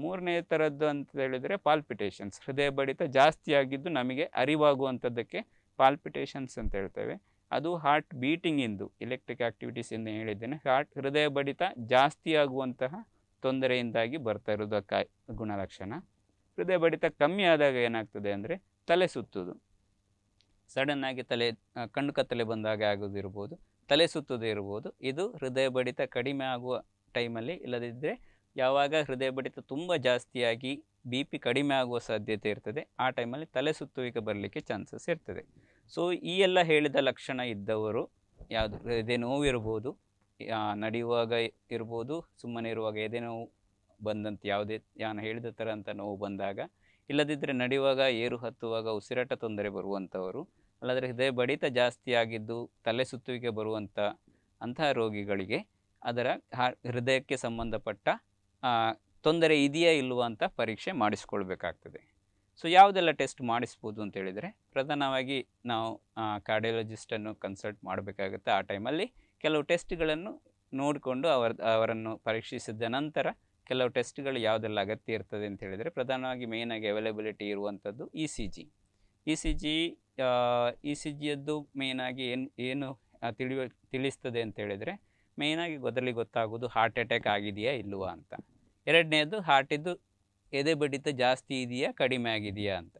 [SPEAKER 2] ಮೂರನೇ ಥರದ್ದು ಅಂತ ಹೇಳಿದರೆ ಪಾಲ್ಪಿಟೇಷನ್ಸ್, ಹೃದಯ ಬಡಿತ ಜಾಸ್ತಿ ಆಗಿದ್ದು ನಮಗೆ ಅರಿವಾಗುವಂಥದ್ದಕ್ಕೆ ಪಾಲ್ಪಿಟೇಷನ್ಸ್ ಅಂತ ಹೇಳ್ತೇವೆ. ಅದು ಹಾರ್ಟ್ ಬೀಟಿಂಗಿಂದು ಎಲೆಕ್ಟ್ರಿಕ್ ಆಕ್ಟಿವಿಟೀಸ್ ಎಂದು ಹೇಳಿದ್ದೇನೆ. ಹೃದಯ ಬಡಿತ ಜಾಸ್ತಿ ಆಗುವಂತಹ ತೊಂದರೆಯಿಂದಾಗಿ ಬರ್ತಾ ಇರೋದು ಗುಣಲಕ್ಷಣ. ಹೃದಯ ಬಡಿತ ಕಮ್ಮಿ ಆದಾಗ ಏನಾಗ್ತದೆ ಅಂದರೆ ತಲೆ ಸುತ್ತುವುದು, ಸಡನ್ನಾಗಿ ಕಣ್ಣು ಕತ್ತಲೆ ಬಂದಾಗ ಆಗೋದಿರ್ಬೋದು, ತಲೆ ಸುತ್ತೋದೇ ಇರ್ಬೋದು. ಇದು ಹೃದಯ ಬಡಿತ ಕಡಿಮೆ ಆಗುವ ಟೈಮಲ್ಲಿ, ಇಲ್ಲದಿದ್ದರೆ ಯಾವಾಗ ಹೃದಯ ಬಡಿತ ತುಂಬ ಜಾಸ್ತಿಯಾಗಿ BP ಕಡಿಮೆ ಆಗುವ ಸಾಧ್ಯತೆ ಇರ್ತದೆ, ಆ ಟೈಮಲ್ಲಿ ತಲೆ ಸುತ್ತುವಿಕೆ ಬರಲಿಕ್ಕೆ ಚಾನ್ಸಸ್ ಇರ್ತದೆ. ಸೊ ಈ ಎಲ್ಲ ಹೇಳಿದ ಲಕ್ಷಣ ಇದ್ದವರು ಎದೆ ನೋವು ಇರ್ಬೋದು, ನಡೆಯುವಾಗ ಇರ್ಬೋದು, ಸುಮ್ಮನೆ ಇರುವಾಗ ಎದೆ ನೋವು ಬಂದಂತೆ ಯಾವುದೇ ನಾನು ಹೇಳಿದ ಥರ ಅಂತ ನೋವು ಬಂದಾಗ, ಇಲ್ಲದಿದ್ದರೆ ನಡೆಯುವಾಗ ಏರು ಹತ್ತುವಾಗ ಉಸಿರಾಟ ತೊಂದರೆ ಬರುವಂಥವರು, ಅಲ್ಲದ್ರೆ ಹೃದಯ ಬಡಿತ ಜಾಸ್ತಿ ಆಗಿದ್ದು ತಲೆ ಸುತ್ತುವಿಕೆ ಅಂತಹ ರೋಗಿಗಳಿಗೆ ಅದರ ಹೃದಯಕ್ಕೆ ಸಂಬಂಧಪಟ್ಟ ತೊಂದರೆ ಇದೆಯಾ ಇಲ್ವಾ ಅಂತ ಪರೀಕ್ಷೆ ಮಾಡಿಸ್ಕೊಳ್ಬೇಕಾಗ್ತದೆ. ಸೊ ಯಾವುದೆಲ್ಲ ಟೆಸ್ಟ್ ಮಾಡಿಸ್ಬೋದು ಅಂತ ಹೇಳಿದರೆ, ಪ್ರಧಾನವಾಗಿ ನಾವು ಕಾರ್ಡಿಯಾಲಜಿಸ್ಟನ್ನು ಕನ್ಸಲ್ಟ್ ಮಾಡಬೇಕಾಗುತ್ತೆ. ಆ ಟೈಮಲ್ಲಿ ಕೆಲವು ಟೆಸ್ಟ್ಗಳನ್ನು ನೋಡಿಕೊಂಡು ಅವರನ್ನು ಪರೀಕ್ಷಿಸಿದ ನಂತರ ಕೆಲವು ಟೆಸ್ಟ್ಗಳು ಯಾವುದೆಲ್ಲ ಅಗತ್ಯ ಇರ್ತದೆ ಅಂತ ಹೇಳಿದರೆ, ಪ್ರಧಾನವಾಗಿ ಮೇಯ್ನಾಗಿ ಅವೈಲಬಿಲಿಟಿ ಇರುವಂಥದ್ದು E C G. E C ಜಿಯದ್ದು ಮೇಯ್ನಾಗಿ ಏನು ತಿಳಿಸ್ತದೆ ಅಂತ ಹೇಳಿದರೆ, ಮೇಯ್ನಾಗಿ ಗೊತ್ತಾಗೋದು ಹಾರ್ಟ್ ಅಟ್ಯಾಕ್ ಆಗಿದೆಯಾ ಇಲ್ವಾ ಅಂತ. ಎರಡನೇದು ಹಾರ್ಟಿದ್ದು ಎದೆ ಬಡಿತ ಜಾಸ್ತಿ ಇದೆಯಾ ಕಡಿಮೆ ಆಗಿದೆಯಾ ಅಂತ.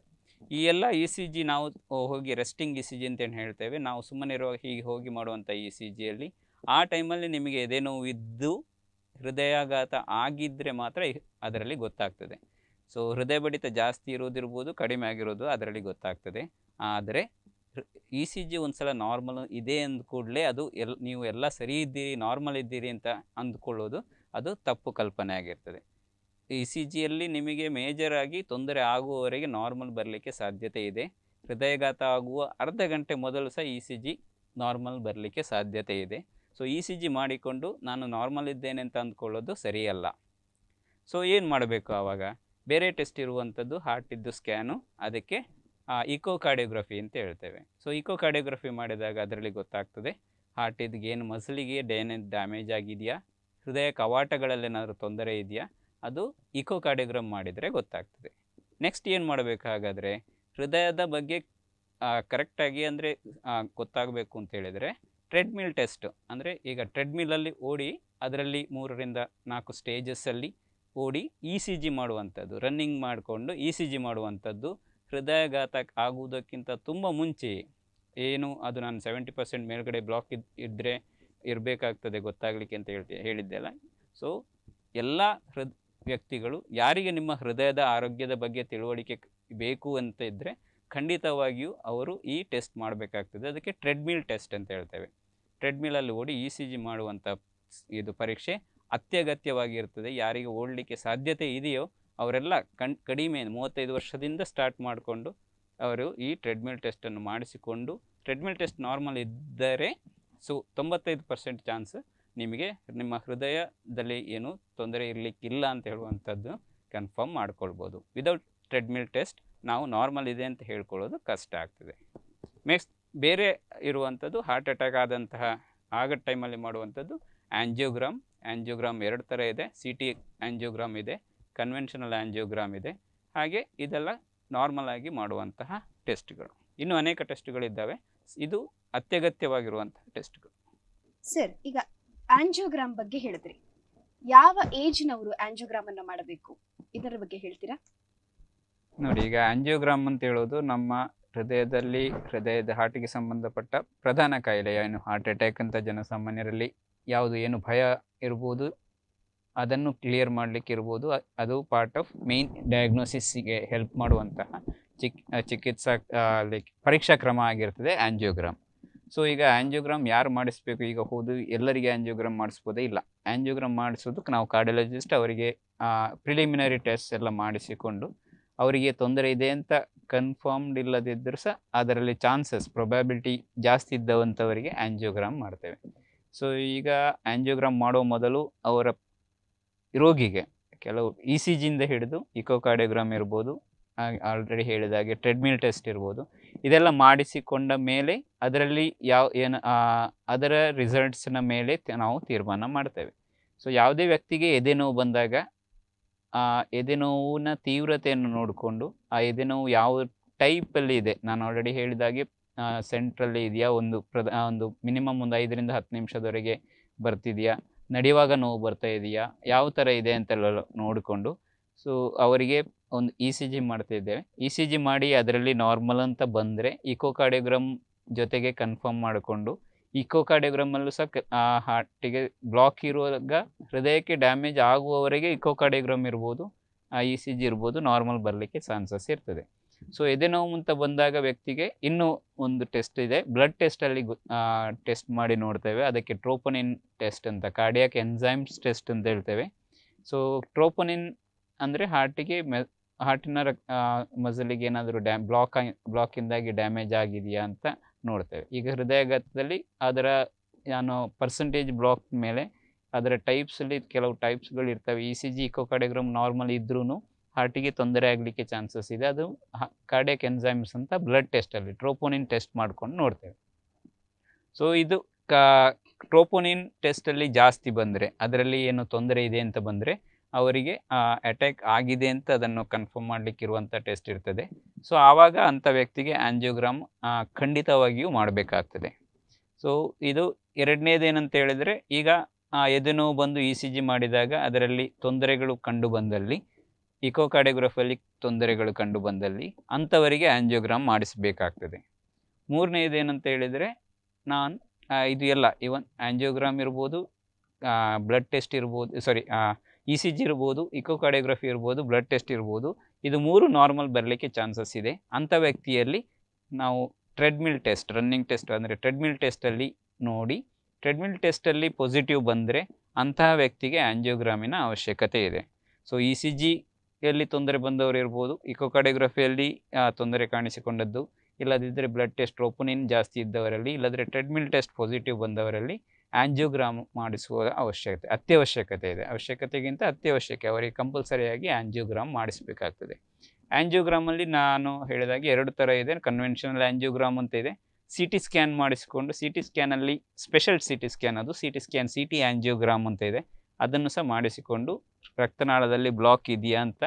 [SPEAKER 2] ಈ ಎಲ್ಲ ಇ ಸಿ ಜಿ ನಾವು ಹೋಗಿ ರೆಸ್ಟಿಂಗ್ ಇ ಸಿ ಜಿ ಅಂತೇನು ಹೇಳ್ತೇವೆ, ನಾವು ಸುಮ್ಮನೆ ಇರುವಾಗ ಹೀಗೆ ಹೋಗಿ ಮಾಡುವಂಥ ಇ ಸಿ ಜಿಯಲ್ಲಿ ಆ ಟೈಮಲ್ಲಿ ನಿಮಗೆ ಎದೆ ನೋವು ಇದ್ದು ಹೃದಯಾಘಾತ ಆಗಿದ್ದರೆ ಮಾತ್ರ ಅದರಲ್ಲಿ ಗೊತ್ತಾಗ್ತದೆ. ಸೊ ಹೃದಯ ಬಡಿತ ಜಾಸ್ತಿ ಇರೋದಿರ್ಬೋದು, ಕಡಿಮೆ ಆಗಿರೋದು ಅದರಲ್ಲಿ ಗೊತ್ತಾಗ್ತದೆ. ಆದರೆ ಇ ಸಿ ಜಿ ಒಂದು ಸಲ ನಾರ್ಮಲ್ ಇದೆ ಅಂದ ಕೂಡಲೇ ಅದು ನೀವು ಎಲ್ಲ ಸರಿ ಇದ್ದೀರಿ, ನಾರ್ಮಲ್ ಇದ್ದೀರಿ ಅಂತ ಅಂದ್ಕೊಳ್ಳೋದು ಅದು ತಪ್ಪು ಕಲ್ಪನೆ ಆಗಿರ್ತದೆ. ಇ ಸಿ ಜಿಯಲ್ಲಿ ನಿಮಗೆ ಮೇಜರಾಗಿ ತೊಂದರೆ ಆಗುವವರೆಗೆ ನಾರ್ಮಲ್ ಬರಲಿಕ್ಕೆ ಸಾಧ್ಯತೆ ಇದೆ. ಹೃದಯಾಘಾತ ಆಗುವ ಅರ್ಧ ಗಂಟೆ ಮೊದಲು ಸಹ ಇ ಸಿ ಜಿ ನಾರ್ಮಲ್ ಬರಲಿಕ್ಕೆ ಸಾಧ್ಯತೆ ಇದೆ. ಸೊ ಇ ಸಿ ಜಿ ಮಾಡಿಕೊಂಡು ನಾನು ನಾರ್ಮಲ್ ಇದ್ದೇನೆ ಅಂತ ಅಂದ್ಕೊಳ್ಳೋದು ಸರಿಯಲ್ಲ. ಸೊ ಏನು ಮಾಡಬೇಕು ಆವಾಗ? ಬೇರೆ ಟೆಸ್ಟ್ ಇರುವಂಥದ್ದು ಹಾರ್ಟಿದ್ದು ಸ್ಕ್ಯಾನು, ಅದಕ್ಕೆ ಇಕೋಕಾರ್ಡಿಯೋಗ್ರಫಿ ಅಂತ ಹೇಳ್ತೇವೆ. ಸೊ ಇಕೋಕಾರ್ಡಿಯೋಗ್ರಫಿ ಮಾಡಿದಾಗ ಅದರಲ್ಲಿ ಗೊತ್ತಾಗ್ತದೆ ಹಾರ್ಟಿದ್ದು ಏನು ಮಸಲಿಗೆ ಡ್ಯಾಮೇಜ್ ಆಗಿದೆಯಾ, ಹೃದಯ ಕವಾಟಗಳಲ್ಲೇನಾದರೂ ತೊಂದರೆ ಇದೆಯಾ, ಅದು ಇಕೋಕಾರ್ಡಿಯೋಗ್ರಾಮ್ ಮಾಡಿದರೆ ಗೊತ್ತಾಗ್ತದೆ. ನೆಕ್ಸ್ಟ್ ಏನು ಮಾಡಬೇಕು ಹಾಗಾದರೆ? ಹೃದಯದ ಬಗ್ಗೆ ಕರೆಕ್ಟಾಗಿ ಅಂದರೆ ಗೊತ್ತಾಗಬೇಕು ಅಂತ ಹೇಳಿದರೆ ಟ್ರೆಡ್ಮಿಲ್ ಟೆಸ್ಟ್, ಅಂದರೆ ಈಗ ಟ್ರೆಡ್ಮಿಲಲ್ಲಿ ಓಡಿ ಅದರಲ್ಲಿ 3ರಿಂದ 4 ಸ್ಟೇಜಸ್ಸಲ್ಲಿ ಓಡಿ ಇ ಸಿ ಜಿ ಮಾಡುವಂಥದ್ದು, ರನ್ನಿಂಗ್ ಮಾಡಿಕೊಂಡು ಇ ಸಿ ಜಿ ಮಾಡುವಂಥದ್ದು ಹೃದಯಾಘಾತ ಆಗುವುದಕ್ಕಿಂತ ತುಂಬ ಮುಂಚೆ ಏನು ಅದು ನಾನು 70% ಮೇಲ್ಗಡೆ ಬ್ಲಾಕ್ ಇದ್ದರೆ ಇರಬೇಕಾಗ್ತದೆ ಗೊತ್ತಾಗಲಿಕ್ಕೆ ಅಂತ ಹೇಳಿದ್ದೆಲ್ಲ. ಸೊ ಎಲ್ಲ ವ್ಯಕ್ತಿಗಳು ಯಾರಿಗೆ ನಿಮ್ಮ ಹೃದಯದ ಆರೋಗ್ಯದ ಬಗ್ಗೆ ತಿಳುವಳಿಕೆ ಬೇಕು ಅಂತ ಇದ್ದರೆ ಖಂಡಿತವಾಗಿಯೂ ಅವರು ಈ ಟೆಸ್ಟ್ ಮಾಡಬೇಕಾಗ್ತದೆ. ಅದಕ್ಕೆ ಟ್ರೆಡ್ಮಿಲ್ ಟೆಸ್ಟ್ ಅಂತ ಹೇಳ್ತೇವೆ. ಟ್ರೆಡ್ಮಿಲಲ್ಲಿ ಓಡಿ ಇ ಸಿ ಜಿ ಮಾಡುವಂಥ ಇದು ಪರೀಕ್ಷೆ ಅತ್ಯಗತ್ಯವಾಗಿರ್ತದೆ. ಯಾರಿಗೆ ಓಡಲಿಕ್ಕೆ ಸಾಧ್ಯತೆ ಇದೆಯೋ ಅವರೆಲ್ಲ ಕಡಿಮೆ 35 ವರ್ಷದಿಂದ ಸ್ಟಾರ್ಟ್ ಮಾಡಿಕೊಂಡು ಅವರು ಈ ಟ್ರೆಡ್ಮಿಲ್ ಟೆಸ್ಟನ್ನು ಮಾಡಿಸಿಕೊಂಡು, ಟ್ರೆಡ್ಮಿಲ್ ಟೆಸ್ಟ್ ನಾರ್ಮಲ್ ಇದ್ದರೆ 95% ಚಾನ್ಸ್ ನಿಮಗೆ ನಿಮ್ಮ ಹೃದಯದಲ್ಲಿ ಏನು ತೊಂದರೆ ಇರಲಿಕ್ಕಿಲ್ಲ ಅಂತ ಹೇಳುವಂಥದ್ದು ಕನ್ಫರ್ಮ್ ಮಾಡ್ಕೊಳ್ಬೋದು. ವಿದೌಟ್ ಟ್ರೆಡ್ಮಿಲ್ ಟೆಸ್ಟ್ ನಾವು ನಾರ್ಮಲ್ ಇದೆ ಅಂತ ಹೇಳ್ಕೊಳ್ಳೋದು ಕಷ್ಟ ಆಗ್ತದೆ. ನೆಕ್ಸ್ಟ್ ಬೇರೆ ಇರುವಂಥದ್ದು ಹಾರ್ಟ್ ಅಟ್ಯಾಕ್ ಆಗೋ ಟೈಮಲ್ಲಿ ಮಾಡುವಂಥದ್ದು ಆ್ಯಂಜಿಯೋಗ್ರಾಮ್. ಆ್ಯಂಜಿಯೋಗ್ರಾಮ್ 2 ಥರ ಇದೆ. ಸಿ ಟಿ ಆ್ಯಂಜಿಯೋಗ್ರಾಮ್ ಇದೆ, ಕನ್ವೆನ್ಷನಲ್ ಆ್ಯಂಜಿಯೋಗ್ರಾಮ್ ಇದೆ. ಹಾಗೆ ಇದೆಲ್ಲ ನಾರ್ಮಲ್ ಆಗಿ ಮಾಡುವಂತಹ ಟೆಸ್ಟ್ಗಳು. ಇನ್ನೂ ಅನೇಕ ಟೆಸ್ಟ್ಗಳಿದ್ದಾವೆ. ಇದು ಅತ್ಯಗತ್ಯವಾಗಿರುವಂತಹ ಟೆಸ್ಟ್ಗಳು.
[SPEAKER 1] ಸರ್, ಈಗ ಆಂಜಿಯೋಗ್ರಾಮ್ ಬಗ್ಗೆ ಹೇಳಿದ್ರಿ. ಯಾವ ಏಜ್ನವರು ಆಂಜಿಯೋಗ್ರಾಮ್ ಅನ್ನು ಮಾಡಬೇಕು, ಇದರ ಬಗ್ಗೆ ಹೇಳ್ತೀರಾ?
[SPEAKER 2] ನೋಡಿ, ಈಗ ಆಂಜಿಯೋಗ್ರಾಮ್ ಅಂತ ಹೇಳೋದು ನಮ್ಮ ಹೃದಯದ ಹಾರ್ಟಿಗೆ ಸಂಬಂಧಪಟ್ಟ ಪ್ರಧಾನ ಕಾಯಿಲೆ ಏನು ಹಾರ್ಟ್ ಅಟ್ಯಾಕ್ ಅಂತ ಜನಸಾಮಾನ್ಯರಲ್ಲಿ ಯಾವುದು ಏನು ಭಯ ಇರ್ಬೋದು ಅದನ್ನು ಕ್ಲಿಯರ್ ಮಾಡಲಿಕ್ಕೆ ಇರ್ಬೋದು. ಅದು ಪಾರ್ಟ್ ಆಫ್ ಮೇನ್ ಡಯಾಗ್ನೋಸಿಸ್ಗೆ ಹೆಲ್ಪ್ ಮಾಡುವಂತಹ ಚಿಕಿತ್ಸಾ ಪರೀಕ್ಷಾ ಕ್ರಮ ಆಗಿರ್ತದೆ ಆಂಜಿಯೋಗ್ರಾಮ್. ಸೊ ಈಗ ಆಂಜಿಯೋಗ್ರಾಮ್ ಯಾರು ಮಾಡಿಸ್ಬೇಕು? ಈಗ ಎಲ್ಲರಿಗೆ ಆಂಜಿಯೋಗ್ರಾಮ್ ಮಾಡಿಸ್ಬೋದೇ? ಇಲ್ಲ. ಆಂಜಿಯೋಗ್ರಾಮ್ ಮಾಡಿಸೋದಕ್ಕೆ ನಾವು ಕಾರ್ಡಿಯಾಲಜಿಸ್ಟ್ ಅವರಿಗೆ ಪ್ರಿಲಿಮಿನರಿ ಟೆಸ್ಟ್ ಎಲ್ಲ ಮಾಡಿಸಿಕೊಂಡು ಅವರಿಗೆ ತೊಂದರೆ ಇದೆ ಅಂತ ಕನ್ಫರ್ಮ್ಡ್ ಇಲ್ಲದಿದ್ದರೂ ಸಹ ಅದರಲ್ಲಿ ಪ್ರೊಬ್ಯಾಬಿಲಿಟಿ ಜಾಸ್ತಿ ಇದ್ದವಂಥವರಿಗೆ ಆಂಜಿಯೋಗ್ರಾಮ್ ಮಾಡ್ತೇವೆ. ಸೊ ಈಗ ಆಂಜಿಯೋಗ್ರಾಮ್ ಮಾಡೋ ಮೊದಲು ಅವರ ರೋಗಿಗೆ ಕೆಲವು ಇ ಸಿ ಜಿಯಿಂದ ಹಿಡಿದು ಇಕೋಕಾರ್ಡಿಯೋಗ್ರಾಮ್ ಇರ್ಬೋದು, ಆಲ್ರೆಡಿ ಹೇಳಿದಾಗೆ ಟ್ರೆಡ್ಮಿಲ್ ಟೆಸ್ಟ್ ಇರ್ಬೋದು, ಇದೆಲ್ಲ ಮಾಡಿಸಿಕೊಂಡ ಮೇಲೆ ಅದರಲ್ಲಿ ಅದರ ರಿಸಲ್ಟ್ಸ್ನ ಮೇಲೆ ನಾವು ತೀರ್ಮಾನ ಮಾಡ್ತೇವೆ. ಸೊ ಯಾವುದೇ ವ್ಯಕ್ತಿಗೆ ಎದೆ ನೋವು ಬಂದಾಗ ಎದೆ ನೋವಿನ ತೀವ್ರತೆಯನ್ನು ನೋಡಿಕೊಂಡು ಆ ಎದೆ ನೋವು ಯಾವ ಟೈಪಲ್ಲಿ ಇದೆ, ನಾನು ಆಲ್ರೆಡಿ ಹೇಳಿದಾಗೆ ಸೆಂಟ್ರಲ್ಲಿ ಇದೆಯಾ, ಒಂದು ಮಿನಿಮಮ್ ಒಂದು 5ರಿಂದ 10 ನಿಮಿಷದವರೆಗೆ ಬರ್ತಿದೆಯಾ, ನಡೆಯುವಾಗ ನೋವು ಬರ್ತಾ ಇದೆಯಾ, ಯಾವ ಥರ ಇದೆ ಅಂತೆಲ್ಲ ನೋಡಿಕೊಂಡು ಸೊ ಅವರಿಗೆ ಒಂದು ಇ ಸಿ ಜಿ ಮಾಡ್ತಾ ಇದ್ದೇವೆ. ಇ ಸಿ ಜಿ ಮಾಡಿ ಅದರಲ್ಲಿ ನಾರ್ಮಲ್ ಅಂತ ಬಂದರೆ ಇಕೋಕಾರ್ಡಿಯೋಗ್ರಾಮ್ ಜೊತೆಗೆ ಕನ್ಫರ್ಮ್ ಮಾಡಿಕೊಂಡು, ಇಕೋಕಾರ್ಡಿಯೋಗ್ರಾಮಲ್ಲೂ ಸಹ ಹಾರ್ಟಿಗೆ ಬ್ಲಾಕ್ ಇರುವಾಗ ಹೃದಯಕ್ಕೆ ಡ್ಯಾಮೇಜ್ ಆಗುವವರೆಗೆ ಇಕೋಕಾರ್ಡಿಯೋಗ್ರಾಮ್ ಇರ್ಬೋದು, ಇ ಸಿ ಜಿ ಇರ್ಬೋದು, ನಾರ್ಮಲ್ ಬರಲಿಕ್ಕೆ ಚಾನ್ಸಸ್ ಇರ್ತದೆ. ಸೊ ಎದೆ ನೋವು ಅಂತ ಬಂದಾಗ ವ್ಯಕ್ತಿಗೆ ಇನ್ನೂ ಒಂದು ಟೆಸ್ಟ್ ಇದೆ, ಬ್ಲಡ್ ಟೆಸ್ಟಲ್ಲಿ ಟೆಸ್ಟ್ ಮಾಡಿ ನೋಡ್ತೇವೆ. ಅದಕ್ಕೆ ಟ್ರೋಪೋನಿನ್ ಟೆಸ್ಟ್ ಅಂತ, ಕಾರ್ಡಿಯಾಕ್ ಎನ್ಸೈಮ್ಸ್ ಟೆಸ್ಟ್ ಅಂತ ಹೇಳ್ತೇವೆ. ಸೊ ಟ್ರೋಪೋನಿನ್ ಅಂದರೆ ಹಾರ್ಟಿನ ಮಸಲಿಗೆ ಏನಾದರೂ ಬ್ಲಾಕಿಂದಾಗಿ ಡ್ಯಾಮೇಜ್ ಆಗಿದೆಯಾ ಅಂತ ನೋಡ್ತೇವೆ. ಈಗ ಹೃದಯಾಘಾತದಲ್ಲಿ ಅದರ ಪರ್ಸೆಂಟೇಜ್ ಬ್ಲಾಕ್ ಮೇಲೆ ಅದರ ಟೈಪ್ಸಲ್ಲಿ ಕೆಲವು ಟೈಪ್ಸ್ಗಳು ಇರ್ತವೆ. ಇ ಸಿ ಜಿ ಇಕೋಕಾರ್ಡಿಯೋಗ್ರಾಮ್ ನಾರ್ಮಲ್ ಇದ್ರೂ ಹಾರ್ಟಿಗೆ ತೊಂದರೆ ಆಗಲಿಕ್ಕೆ ಚಾನ್ಸಸ್ ಇದೆ. ಅದು ಕಾರ್ಡಿಯಾಕ್ ಎನ್ಸೈಮ್ಸ್ ಅಂತ ಬ್ಲಡ್ ಟೆಸ್ಟಲ್ಲಿ ಟ್ರೋಪೋನಿನ್ ಟೆಸ್ಟ್ ಮಾಡ್ಕೊಂಡು ನೋಡ್ತೇವೆ. ಸೊ ಇದು ಟ್ರೋಪೋನಿನ್ ಟೆಸ್ಟಲ್ಲಿ ಜಾಸ್ತಿ ಬಂದರೆ, ಅದರಲ್ಲಿ ಏನು ತೊಂದರೆ ಇದೆ ಅಂತ ಬಂದರೆ ಅವರಿಗೆ ಅಟ್ಯಾಕ್ ಆಗಿದೆ ಅಂತ ಅದನ್ನು ಕನ್ಫರ್ಮ್ ಮಾಡಲಿಕ್ಕೆ ಇರುವಂಥ ಟೆಸ್ಟ್ ಇರ್ತದೆ. ಸೊ ಆವಾಗ ಅಂಥ ವ್ಯಕ್ತಿಗೆ ಆಂಜಿಯೋಗ್ರಾಮ್ ಖಂಡಿತವಾಗಿಯೂ ಮಾಡಬೇಕಾಗ್ತದೆ. ಸೊ ಇದು ಎರಡನೇದು ಏನಂತ ಹೇಳಿದರೆ, ಈಗ ಎದೆ ನೋವು ಬಂದು ಇ ಸಿ ಜಿ ಮಾಡಿದಾಗ ಅದರಲ್ಲಿ ತೊಂದರೆಗಳು ಕಂಡು ಬಂದಲ್ಲಿ, ಇಕೋಕಾರ್ಡಿಯೋಗ್ರಫಿಯಲ್ಲಿ ತೊಂದರೆಗಳು ಕಂಡು ಬಂದಲ್ಲಿ ಅಂಥವರಿಗೆ ಆಂಜಿಯೋಗ್ರಾಮ್ ಮಾಡಿಸಬೇಕಾಗ್ತದೆ. ಮೂರನೇದು ಏನಂತ ಹೇಳಿದರೆ, ಇದು ಎಲ್ಲ ಇವನ್ ಆಂಜಿಯೋಗ್ರಾಮ್ ಇರ್ಬೋದು, ಬ್ಲಡ್ ಟೆಸ್ಟ್ ಇರ್ಬೋದು, ಇ ಸಿ ಜಿ ಇರ್ಬೋದು, ಇಕೋಕಾರ್ಡಿಯೋಗ್ರಫಿ ಇರ್ಬೋದು, ಬ್ಲಡ್ ಟೆಸ್ಟ್ ಇರ್ಬೋದು, ಇದು 3 ನಾರ್ಮಲ್ ಬರಲಿಕ್ಕೆ ಚಾನ್ಸಸ್ ಇದೆ. ಅಂಥ ವ್ಯಕ್ತಿಯಲ್ಲಿ ನಾವು ಟ್ರೆಡ್ಮಿಲ್ ಟೆಸ್ಟ್, ರನ್ನಿಂಗ್ ಟೆಸ್ಟ್ ಅಂದರೆ ಟ್ರೆಡ್ಮಿಲ್ ಟೆಸ್ಟಲ್ಲಿ ನೋಡಿ, ಟ್ರೆಡ್ಮಿಲ್ ಟೆಸ್ಟಲ್ಲಿ ಪಾಸಿಟಿವ್ ಬಂದರೆ ಅಂತಹ ವ್ಯಕ್ತಿಗೆ ಆಂಜಿಯೋಗ್ರಾಮಿನ ಅವಶ್ಯಕತೆ ಇದೆ. ಸೊ ಇ ಸಿ ಜಿಯಲ್ಲಿ ತೊಂದರೆ ಬಂದವರು ಇರ್ಬೋದು, ಇಕೋಕಾರ್ಡಿಯೋಗ್ರಫಿಯಲ್ಲಿ ತೊಂದರೆ ಕಾಣಿಸಿಕೊಂಡದ್ದು, ಇಲ್ಲದಿದ್ದರೆ ಬ್ಲಡ್ ಟೆಸ್ಟ್ ಟ್ರೋಪೋನಿನ್ ಜಾಸ್ತಿ ಇದ್ದವರಲ್ಲಿ, ಇಲ್ಲದ್ರೆ ಟ್ರೆಡ್ಮಿಲ್ ಟೆಸ್ಟ್ ಪಾಸಿಟಿವ್ ಬಂದವರಲ್ಲಿ ಆಂಜಿಯೋಗ್ರಾಮ್ ಮಾಡಿಸುವ ಅತ್ಯವಶ್ಯಕತೆ ಇದೆ. ಅವಶ್ಯಕತೆಗಿಂತ ಅತ್ಯವಶ್ಯಕ, ಅವರಿಗೆ ಕಂಪಲ್ಸರಿಯಾಗಿ ಆಂಜಿಯೋಗ್ರಾಮ್ ಮಾಡಿಸಬೇಕಾಗ್ತದೆ. ಆಂಜಿಯೋಗ್ರಾಮಲ್ಲಿ ನಾನು ಹೇಳಿದಾಗೆ 2 ಥರ ಇದೆ. ಕನ್ವೆನ್ಷನಲ್ ಆಂಜಿಯೋಗ್ರಾಮ್ ಅಂತ ಇದೆ. ಸಿ ಟಿ ಸ್ಕ್ಯಾನ್ ಮಾಡಿಸಿಕೊಂಡು, ಸಿ ಟಿ ಸ್ಕ್ಯಾನಲ್ಲಿ ಸ್ಪೆಷಲ್ ಸಿ ಟಿ ಸ್ಕ್ಯಾನ್, ಅದು C T scan, C T angiogram ಅಂತ ಇದೆ, ಅದನ್ನು ಸಹ ಮಾಡಿಸಿಕೊಂಡು ರಕ್ತನಾಳದಲ್ಲಿ ಬ್ಲಾಕ್ ಇದೆಯಾ ಅಂತ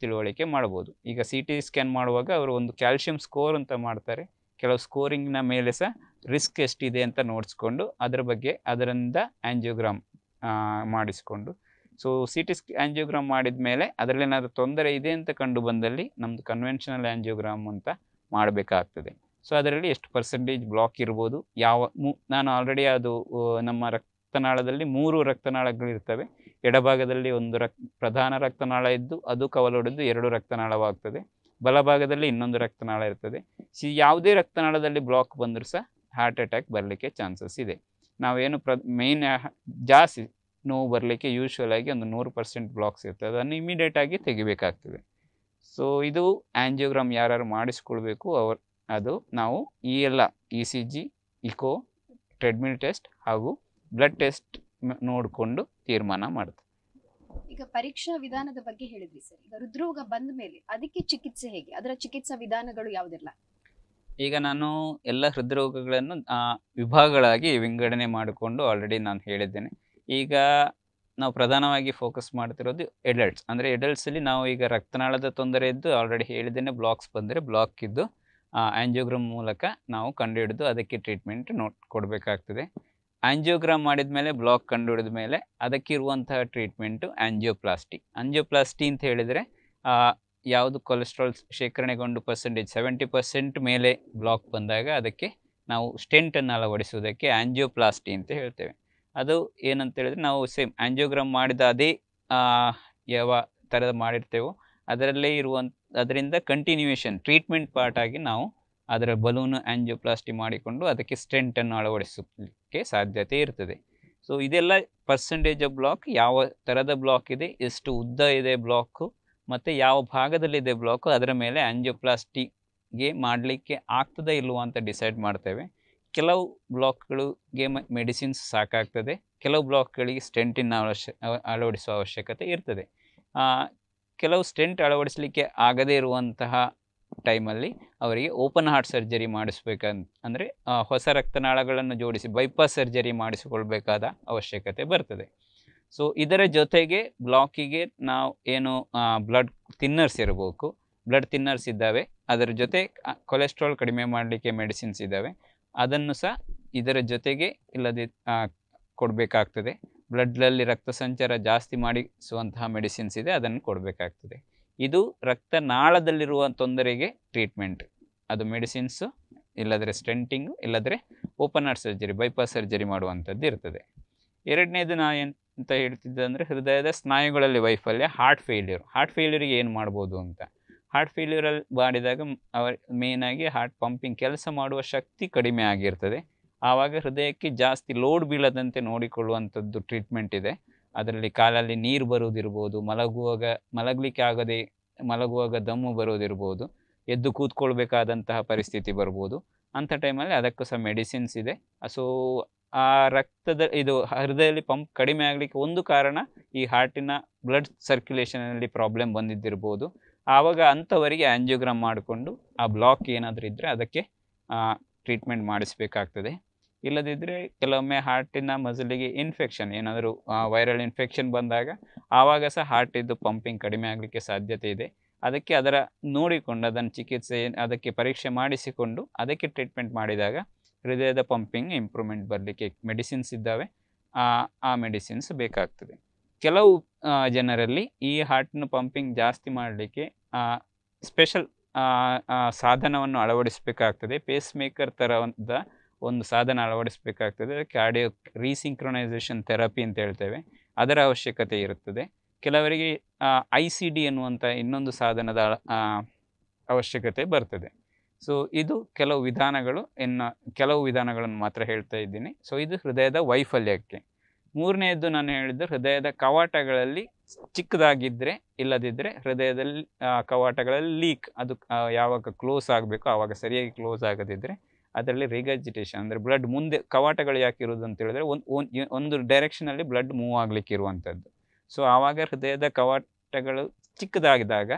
[SPEAKER 2] ತಿಳುವಳಿಕೆ ಮಾಡ್ಬೋದು. ಈಗ ಸಿ ಟಿ ಸ್ಕ್ಯಾನ್ ಮಾಡುವಾಗ ಅವರು ಒಂದು ಕ್ಯಾಲ್ಶಿಯಂ ಸ್ಕೋರ್ ಅಂತ ಮಾಡ್ತಾರೆ. ಕೆಲವು ಸ್ಕೋರಿಂಗ್ನ ಮೇಲೆ ಸಹ ರಿಸ್ಕ್ ಎಷ್ಟಿದೆ ಅಂತ ನೋಡಿಸ್ಕೊಂಡು ಅದರಿಂದ ಆಂಜಿಯೋಗ್ರಾಮ್ ಮಾಡಿಸಿಕೊಂಡು, ಸೊ ಸಿ ಟಿ ಆಂಜಿಯೋಗ್ರಾಮ್ ಮಾಡಿದ ಮೇಲೆ ಅದರಲ್ಲಿ ಏನಾದರೂ ತೊಂದರೆ ಇದೆ ಅಂತ ಕಂಡು ಬಂದಲ್ಲಿ ನಮ್ಮದು ಕನ್ವೆನ್ಷನಲ್ ಆಂಜಿಯೋಗ್ರಾಮ್ ಅಂತ ಮಾಡಬೇಕಾಗ್ತದೆ. ಸೊ ಅದರಲ್ಲಿ ಎಷ್ಟು ಪರ್ಸೆಂಟೇಜ್ ಬ್ಲಾಕ್ ಇರ್ಬೋದು, ನಾನು ಆಲ್ರೆಡಿ ಅದು ನಮ್ಮ ರಕ್ತನಾಳದಲ್ಲಿ 3 ರಕ್ತನಾಳಗಳಿರ್ತವೆ. ಎಡಭಾಗದಲ್ಲಿ ಒಂದು ಪ್ರಧಾನ ರಕ್ತನಾಳ ಇದ್ದು ಅದು ಕವಲೊಡೆದು 2 ರಕ್ತನಾಳವಾಗ್ತದೆ. ಬಲಭಾಗದಲ್ಲಿ ಇನ್ನೊಂದು ರಕ್ತನಾಳ ಇರ್ತದೆ. ಯಾವುದೇ ರಕ್ತನಾಳದಲ್ಲಿ ಬ್ಲಾಕ್ ಬಂದರೂ ಸಹ ಹಾರ್ಟ್ ಅಟ್ಯಾಕ್ ಬರಲಿಕ್ಕೆ ಚಾನ್ಸಸ್ ಇದೆ. ನಾವೇನು ಮೇಯ್ನ್ ಜಾಸ್ತಿ ನೋವು ಬರಲಿಕ್ಕೆ ಯೂಶ್ವಲ್ ಆಗಿ ಒಂದು 100% ಬ್ಲಾಕ್ಸ್ ಇರ್ತದೆ, ಅದನ್ನು ಇಮಿಡಿಯೇಟಾಗಿ ತೆಗಿಬೇಕಾಗ್ತದೆ. ಸೊ ಇದು ಆಂಜಿಯೋಗ್ರಾಮ್ ಯಾರು ಮಾಡಿಸ್ಕೊಳ್ಬೇಕು ಅದು ನಾವು ಈ ಎಲ್ಲ E C G, echo, treadmill test ಹಾಗೂ ಬ್ಲಡ್ ಟೆಸ್ಟ್ ನೋಡಿಕೊಂಡು ತೀರ್ಮಾನ ಮಾಡ್ತೀವಿ.
[SPEAKER 1] ಈಗ ಪರೀಕ್ಷಾ ವಿಧಾನದ ಬಗ್ಗೆ ಹೇಳಿದ್ರಿ ಸರ್. ಈಗ ಹೃದ್ರೋಗ ಬಂದ ಮೇಲೆ ಅದಕ್ಕೆ ಚಿಕಿತ್ಸೆ ಹೇಗೆ, ಅದರ ಚಿಕಿತ್ಸಾ ವಿಧಾನಗಳು ಯಾವುದೆಲ್ಲ?
[SPEAKER 2] ಈಗ ನಾನು ಎಲ್ಲ ಹೃದ್ರೋಗಗಳನ್ನು ವಿಭಾಗಗಳಾಗಿ ವಿಂಗಡಣೆ ಮಾಡಿಕೊಂಡು ಆಲ್ರೆಡಿ ನಾನು ಹೇಳಿದ್ದೇನೆ. ಈಗ ನಾವು ಪ್ರಧಾನವಾಗಿ ಫೋಕಸ್ ಮಾಡ್ತಿರೋದು ಎಡಲ್ಟ್ಸ್. ಅಂದರೆ ಎಡಲ್ಟ್ಸಲ್ಲಿ ನಾವು ಈಗ ರಕ್ತನಾಳದ ತೊಂದರೆ ಇದ್ದು ಆಲ್ರೆಡಿ ಹೇಳಿದ್ದೇನೆ, ಬ್ಲಾಕ್ಸ್ ಬಂದರೆ ಬ್ಲಾಕ್ ಇದ್ದು ಆಂಜಿಯೋಗ್ರಾಮ್ ಮೂಲಕ ನಾವು ಕಂಡುಹಿಡಿದು ಅದಕ್ಕೆ ಟ್ರೀಟ್ಮೆಂಟ್ ಕೊಡಬೇಕಾಗ್ತದೆ. ಆಂಜಿಯೋಗ್ರಾಮ್ ಮಾಡಿದ ಮೇಲೆ ಬ್ಲಾಕ್ ಕಂಡುಹಿಡಿದ ಮೇಲೆ ಅದಕ್ಕಿರುವಂತಹ ಟ್ರೀಟ್ಮೆಂಟು ಆಂಜಿಯೋಪ್ಲಾಸ್ಟಿ ಅಂತ ಹೇಳಿದರೆ, ಯಾವುದು ಕೊಲೆಸ್ಟ್ರಾಲ್ ಶೇಖರಣೆಗೊಂಡು 70% ಮೇಲೆ ಬ್ಲಾಕ್ ಬಂದಾಗ ಅದಕ್ಕೆ ನಾವು ಸ್ಟೆಂಟನ್ನು ಅಳವಡಿಸುವುದಕ್ಕೆ ಆಂಜಿಯೋಪ್ಲಾಸ್ಟಿ ಅಂತ ಹೇಳ್ತೇವೆ. ಅದು ಏನಂತ ಹೇಳಿದರೆ, ನಾವು ಸೇಮ್ ಆಂಜಿಯೋಗ್ರಾಮ್ ಮಾಡಿದ ಅದೇ ಯಾವ ಥರದ ಮಾಡಿರ್ತೇವೋ ಅದರಲ್ಲೇ ಅದರಿಂದ ಕಂಟಿನ್ಯೂಯೇಷನ್ ಟ್ರೀಟ್ಮೆಂಟ್ ಪಾರ್ಟ್ ಆಗಿ ನಾವು ಅದರ ಬಲೂನ್ ಆಂಜಿಯೋಪ್ಲಾಸ್ಟಿ ಮಾಡಿಕೊಂಡು ಅದಕ್ಕೆ ಸ್ಟೆಂಟನ್ನು ಅಳವಡಿಸಲಿಕ್ಕೆ ಸಾಧ್ಯತೆ ಇರ್ತದೆ. ಸೊ ಇದೆಲ್ಲ ಪರ್ಸೆಂಟೇಜ್ ಆಫ್ ಬ್ಲಾಕ್, ಯಾವ ಥರದ ಬ್ಲಾಕ್ ಇದೆ, ಎಷ್ಟು ಉದ್ದ ಇದೆ ಬ್ಲಾಕು, ಮತ್ತು ಯಾವ ಭಾಗದಲ್ಲಿದೆ ಬ್ಲಾಕು, ಅದರ ಮೇಲೆ ಆಂಜಿಯೋಪ್ಲಾಸ್ಟಿಗೆ ಮಾಡಲಿಕ್ಕೆ ಆಗ್ತದೆ ಇಲ್ವಾ ಅಂತ ಡಿಸೈಡ್ ಮಾಡ್ತೇವೆ. ಕೆಲವು ಬ್ಲಾಕ್ಗಳಿಗೆ ಮೆಡಿಸಿನ್ಸ್ ಸಾಕಾಗ್ತದೆ, ಕೆಲವು ಬ್ಲಾಕ್ಗಳಿಗೆ ಸ್ಟೆಂಟಿನ ಅಳವಡಿಸುವ ಅವಶ್ಯಕತೆ ಇರ್ತದೆ. ಕೆಲವು ಸ್ಟೆಂಟ್ ಅಳವಡಿಸಲಿಕ್ಕೆ ಆಗದೇ ಇರುವಂತಹ ಟೈಮಲ್ಲಿ ಅವರಿಗೆ ಓಪನ್ ಹಾರ್ಟ್ ಸರ್ಜರಿ ಅಂದರೆ ಹೊಸ ರಕ್ತನಾಳಗಳನ್ನು ಜೋಡಿಸಿ ಬೈಪಾಸ್ ಸರ್ಜರಿ ಮಾಡಿಸಿಕೊಳ್ಬೇಕಾದ ಅವಶ್ಯಕತೆ ಬರ್ತದೆ. ಸೊ ಇದರ ಜೊತೆಗೆ ಬ್ಲಾಕಿಗೆ ನಾವು ಏನು ಬ್ಲಡ್ ಥಿನ್ನರ್ಸ್ ಇರಬೇಕು, ಬ್ಲಡ್ ಥಿನ್ನರ್ಸ್ ಇದ್ದಾವೆ, ಅದರ ಜೊತೆ ಕೊಲೆಸ್ಟ್ರಾಲ್ ಕಡಿಮೆ ಮಾಡಲಿಕ್ಕೆ ಮೆಡಿಸಿನ್ಸ್ ಇದ್ದಾವೆ, ಅದನ್ನು ಸಹ ಇದರ ಜೊತೆಗೆ ಇಲ್ಲದೆ ಕೊಡಬೇಕಾಗ್ತದೆ. ಬ್ಲಡ್ನಲ್ಲಿ ರಕ್ತ ಸಂಚಾರ ಜಾಸ್ತಿ ಮಾಡಿಸುವಂತಹ ಮೆಡಿಸಿನ್ಸ್ ಇದೆ, ಅದನ್ನು ಕೊಡಬೇಕಾಗ್ತದೆ. ಇದು ರಕ್ತನಾಳದಲ್ಲಿರುವ ತೊಂದರೆಗೆ ಟ್ರೀಟ್ಮೆಂಟ್, ಅದು ಮೆಡಿಸಿನ್ಸು, ಇಲ್ಲದ್ರೆ ಸ್ಟೆಂಟಿಂಗು, ಇಲ್ಲದ್ರೆ open heart surgery, bypass surgery ಮಾಡುವಂಥದ್ದು ಇರ್ತದೆ. ಎರಡನೇದು ನಾನು ಅಂತ ಹೇಳ್ತಿದ್ದೆ ಅಂದರೆ, ಹೃದಯದ ಸ್ನಾಯುಗಳಲ್ಲಿ ವೈಫಲ್ಯ, ಹಾರ್ಟ್ ಫೇಲ್ಯೂರಿಗೆ ಏನು ಮಾಡ್ಬೋದು ಅಂತ. ಹಾರ್ಟ್ ಫೇಲ್ಯೂರಲ್ಲಿ ಮಾಡಿದಾಗ ಮೇಯ್ನಾಗಿ ಹಾರ್ಟ್ ಪಂಪಿಂಗ್ ಕೆಲಸ ಮಾಡುವ ಶಕ್ತಿ ಕಡಿಮೆ ಆಗಿರ್ತದೆ. ಆವಾಗ ಹೃದಯಕ್ಕೆ ಜಾಸ್ತಿ ಲೋಡ್ ಬೀಳದಂತೆ ನೋಡಿಕೊಳ್ಳುವಂಥದ್ದು ಟ್ರೀಟ್ಮೆಂಟ್ ಇದೆ. ಅದರಲ್ಲಿ ಕಾಲಲ್ಲಿ ನೀರು ಬರುವುದಿರ್ಬೋದು, ಮಲಗುವಾಗ ದಮ್ಮು ಬರೋದಿರ್ಬೋದು, ಎದ್ದು ಕೂತ್ಕೊಳ್ಬೇಕಾದಂತಹ ಪರಿಸ್ಥಿತಿ ಬರ್ಬೋದು. ಅಂಥ ಟೈಮಲ್ಲಿ ಅದಕ್ಕೂ ಸಹ ಮೆಡಿಸಿನ್ಸ್ ಇದೆ. ಸೊ ಆ ಹೃದಯದಲ್ಲಿ ಪಂಪ್ ಕಡಿಮೆ ಆಗಲಿಕ್ಕೆ ಒಂದು ಕಾರಣ ಈ ಹಾರ್ಟಿನ ಬ್ಲಡ್ ಸರ್ಕ್ಯುಲೇಷನಲ್ಲಿ ಪ್ರಾಬ್ಲಮ್ ಬಂದಿದ್ದಿರ್ಬೋದು. ಆವಾಗ ಅಂಥವರಿಗೆ ಆಂಜಿಯೋಗ್ರಾಮ್ ಮಾಡಿಕೊಂಡು ಆ ಬ್ಲಾಕ್ ಏನಾದರೂ ಇದ್ದರೆ ಅದಕ್ಕೆ ಟ್ರೀಟ್ಮೆಂಟ್ ಮಾಡಿಸಬೇಕಾಗ್ತದೆ. ಇಲ್ಲದಿದ್ದರೆ ಕೆಲವೊಮ್ಮೆ ಹಾರ್ಟಿನ ಮಸಲಿಗೆ ಇನ್ಫೆಕ್ಷನ್ ಏನಾದರೂ ವೈರಲ್ ಇನ್ಫೆಕ್ಷನ್ ಬಂದಾಗ ಆವಾಗ ಸಹ ಹಾರ್ಟಿದ್ದು ಪಂಪಿಂಗ್ ಕಡಿಮೆ ಆಗಲಿಕ್ಕೆ ಸಾಧ್ಯತೆ ಇದೆ. ಅದಕ್ಕೆ ಅದರ ನೋಡಿಕೊಂಡು ಅದನ್ನು ಚಿಕಿತ್ಸೆ ಅದಕ್ಕೆ ಪರೀಕ್ಷೆ ಮಾಡಿಸಿಕೊಂಡು ಅದಕ್ಕೆ ಟ್ರೀಟ್ಮೆಂಟ್ ಮಾಡಿದಾಗ ಹೃದಯದ ಪಂಪಿಂಗ್ ಇಂಪ್ರೂವ್ಮೆಂಟ್ ಬರಲಿಕ್ಕೆ ಮೆಡಿಸಿನ್ಸ್ ಇದ್ದಾವೆ, ಆ ಮೆಡಿಸಿನ್ಸ್ ಬೇಕಾಗ್ತದೆ. ಕೆಲವು ಜನರಲ್ಲಿ ಈ ಹಾರ್ಟ್ನ ಪಂಪಿಂಗ್ ಜಾಸ್ತಿ ಮಾಡಲಿಕ್ಕೆ ಸ್ಪೆಷಲ್ ಸಾಧನವನ್ನು ಅಳವಡಿಸಬೇಕಾಗ್ತದೆ. ಪೇಸ್ ಮೇಕರ್ ಥರದ ಒಂದು ಸಾಧನ ಅಳವಡಿಸಬೇಕಾಗ್ತದೆ. ಕಾರ್ಡಿಯೋ ರೀಸಿಂಕ್ರೊನೈಸೇಷನ್ ಥೆರಪಿ ಅಂತ ಹೇಳ್ತೇವೆ, ಅದರ ಅವಶ್ಯಕತೆ ಇರುತ್ತದೆ. ಕೆಲವರಿಗೆ ICD ಎನ್ನುವಂಥ ಇನ್ನೊಂದು ಸಾಧನದ ಅವಶ್ಯಕತೆ ಬರ್ತದೆ. ಸೊ ಇದು ಕೆಲವು ವಿಧಾನಗಳನ್ನು ಮಾತ್ರ ಹೇಳ್ತಾ ಇದ್ದೀನಿ. ಸೊ ಇದು ಹೃದಯದ ವೈಫಲ್ಯಕ್ಕೆ. ಮೂರನೆಯದ್ದು ನಾನು ಹೇಳಿದ್ದು ಹೃದಯದ ಕವಾಟಗಳಲ್ಲಿ ಚಿಕ್ಕದಾಗಿದ್ದರೆ, ಇಲ್ಲದಿದ್ದರೆ ಹೃದಯದಲ್ಲಿ ಕವಾಟಗಳಲ್ಲಿ ಲೀಕ್, ಅದು ಯಾವಾಗ ಕ್ಲೋಸ್ ಆಗಬೇಕು ಆವಾಗ ಸರಿಯಾಗಿ ಕ್ಲೋಸ್ ಆಗದಿದ್ದರೆ ಅದರಲ್ಲಿ ರಿಗರ್ಜಿಟೇಷನ್ ಅಂದರೆ ಬ್ಲಡ್ ಮುಂದೆ ಕವಾಟಗಳು ಯಾಕೆ ಇರೋದು ಅಂತ ಹೇಳಿದ್ರೆ ಒಂದು ಡೈರೆಕ್ಷನಲ್ಲಿ ಬ್ಲಡ್ ಮೂವ್ ಆಗಲಿಕ್ಕೆ ಇರುವಂಥದ್ದು. ಸೊ ಆವಾಗ ಹೃದಯದ ಕವಾಟಗಳು ಚಿಕ್ಕದಾಗಿದ್ದಾಗ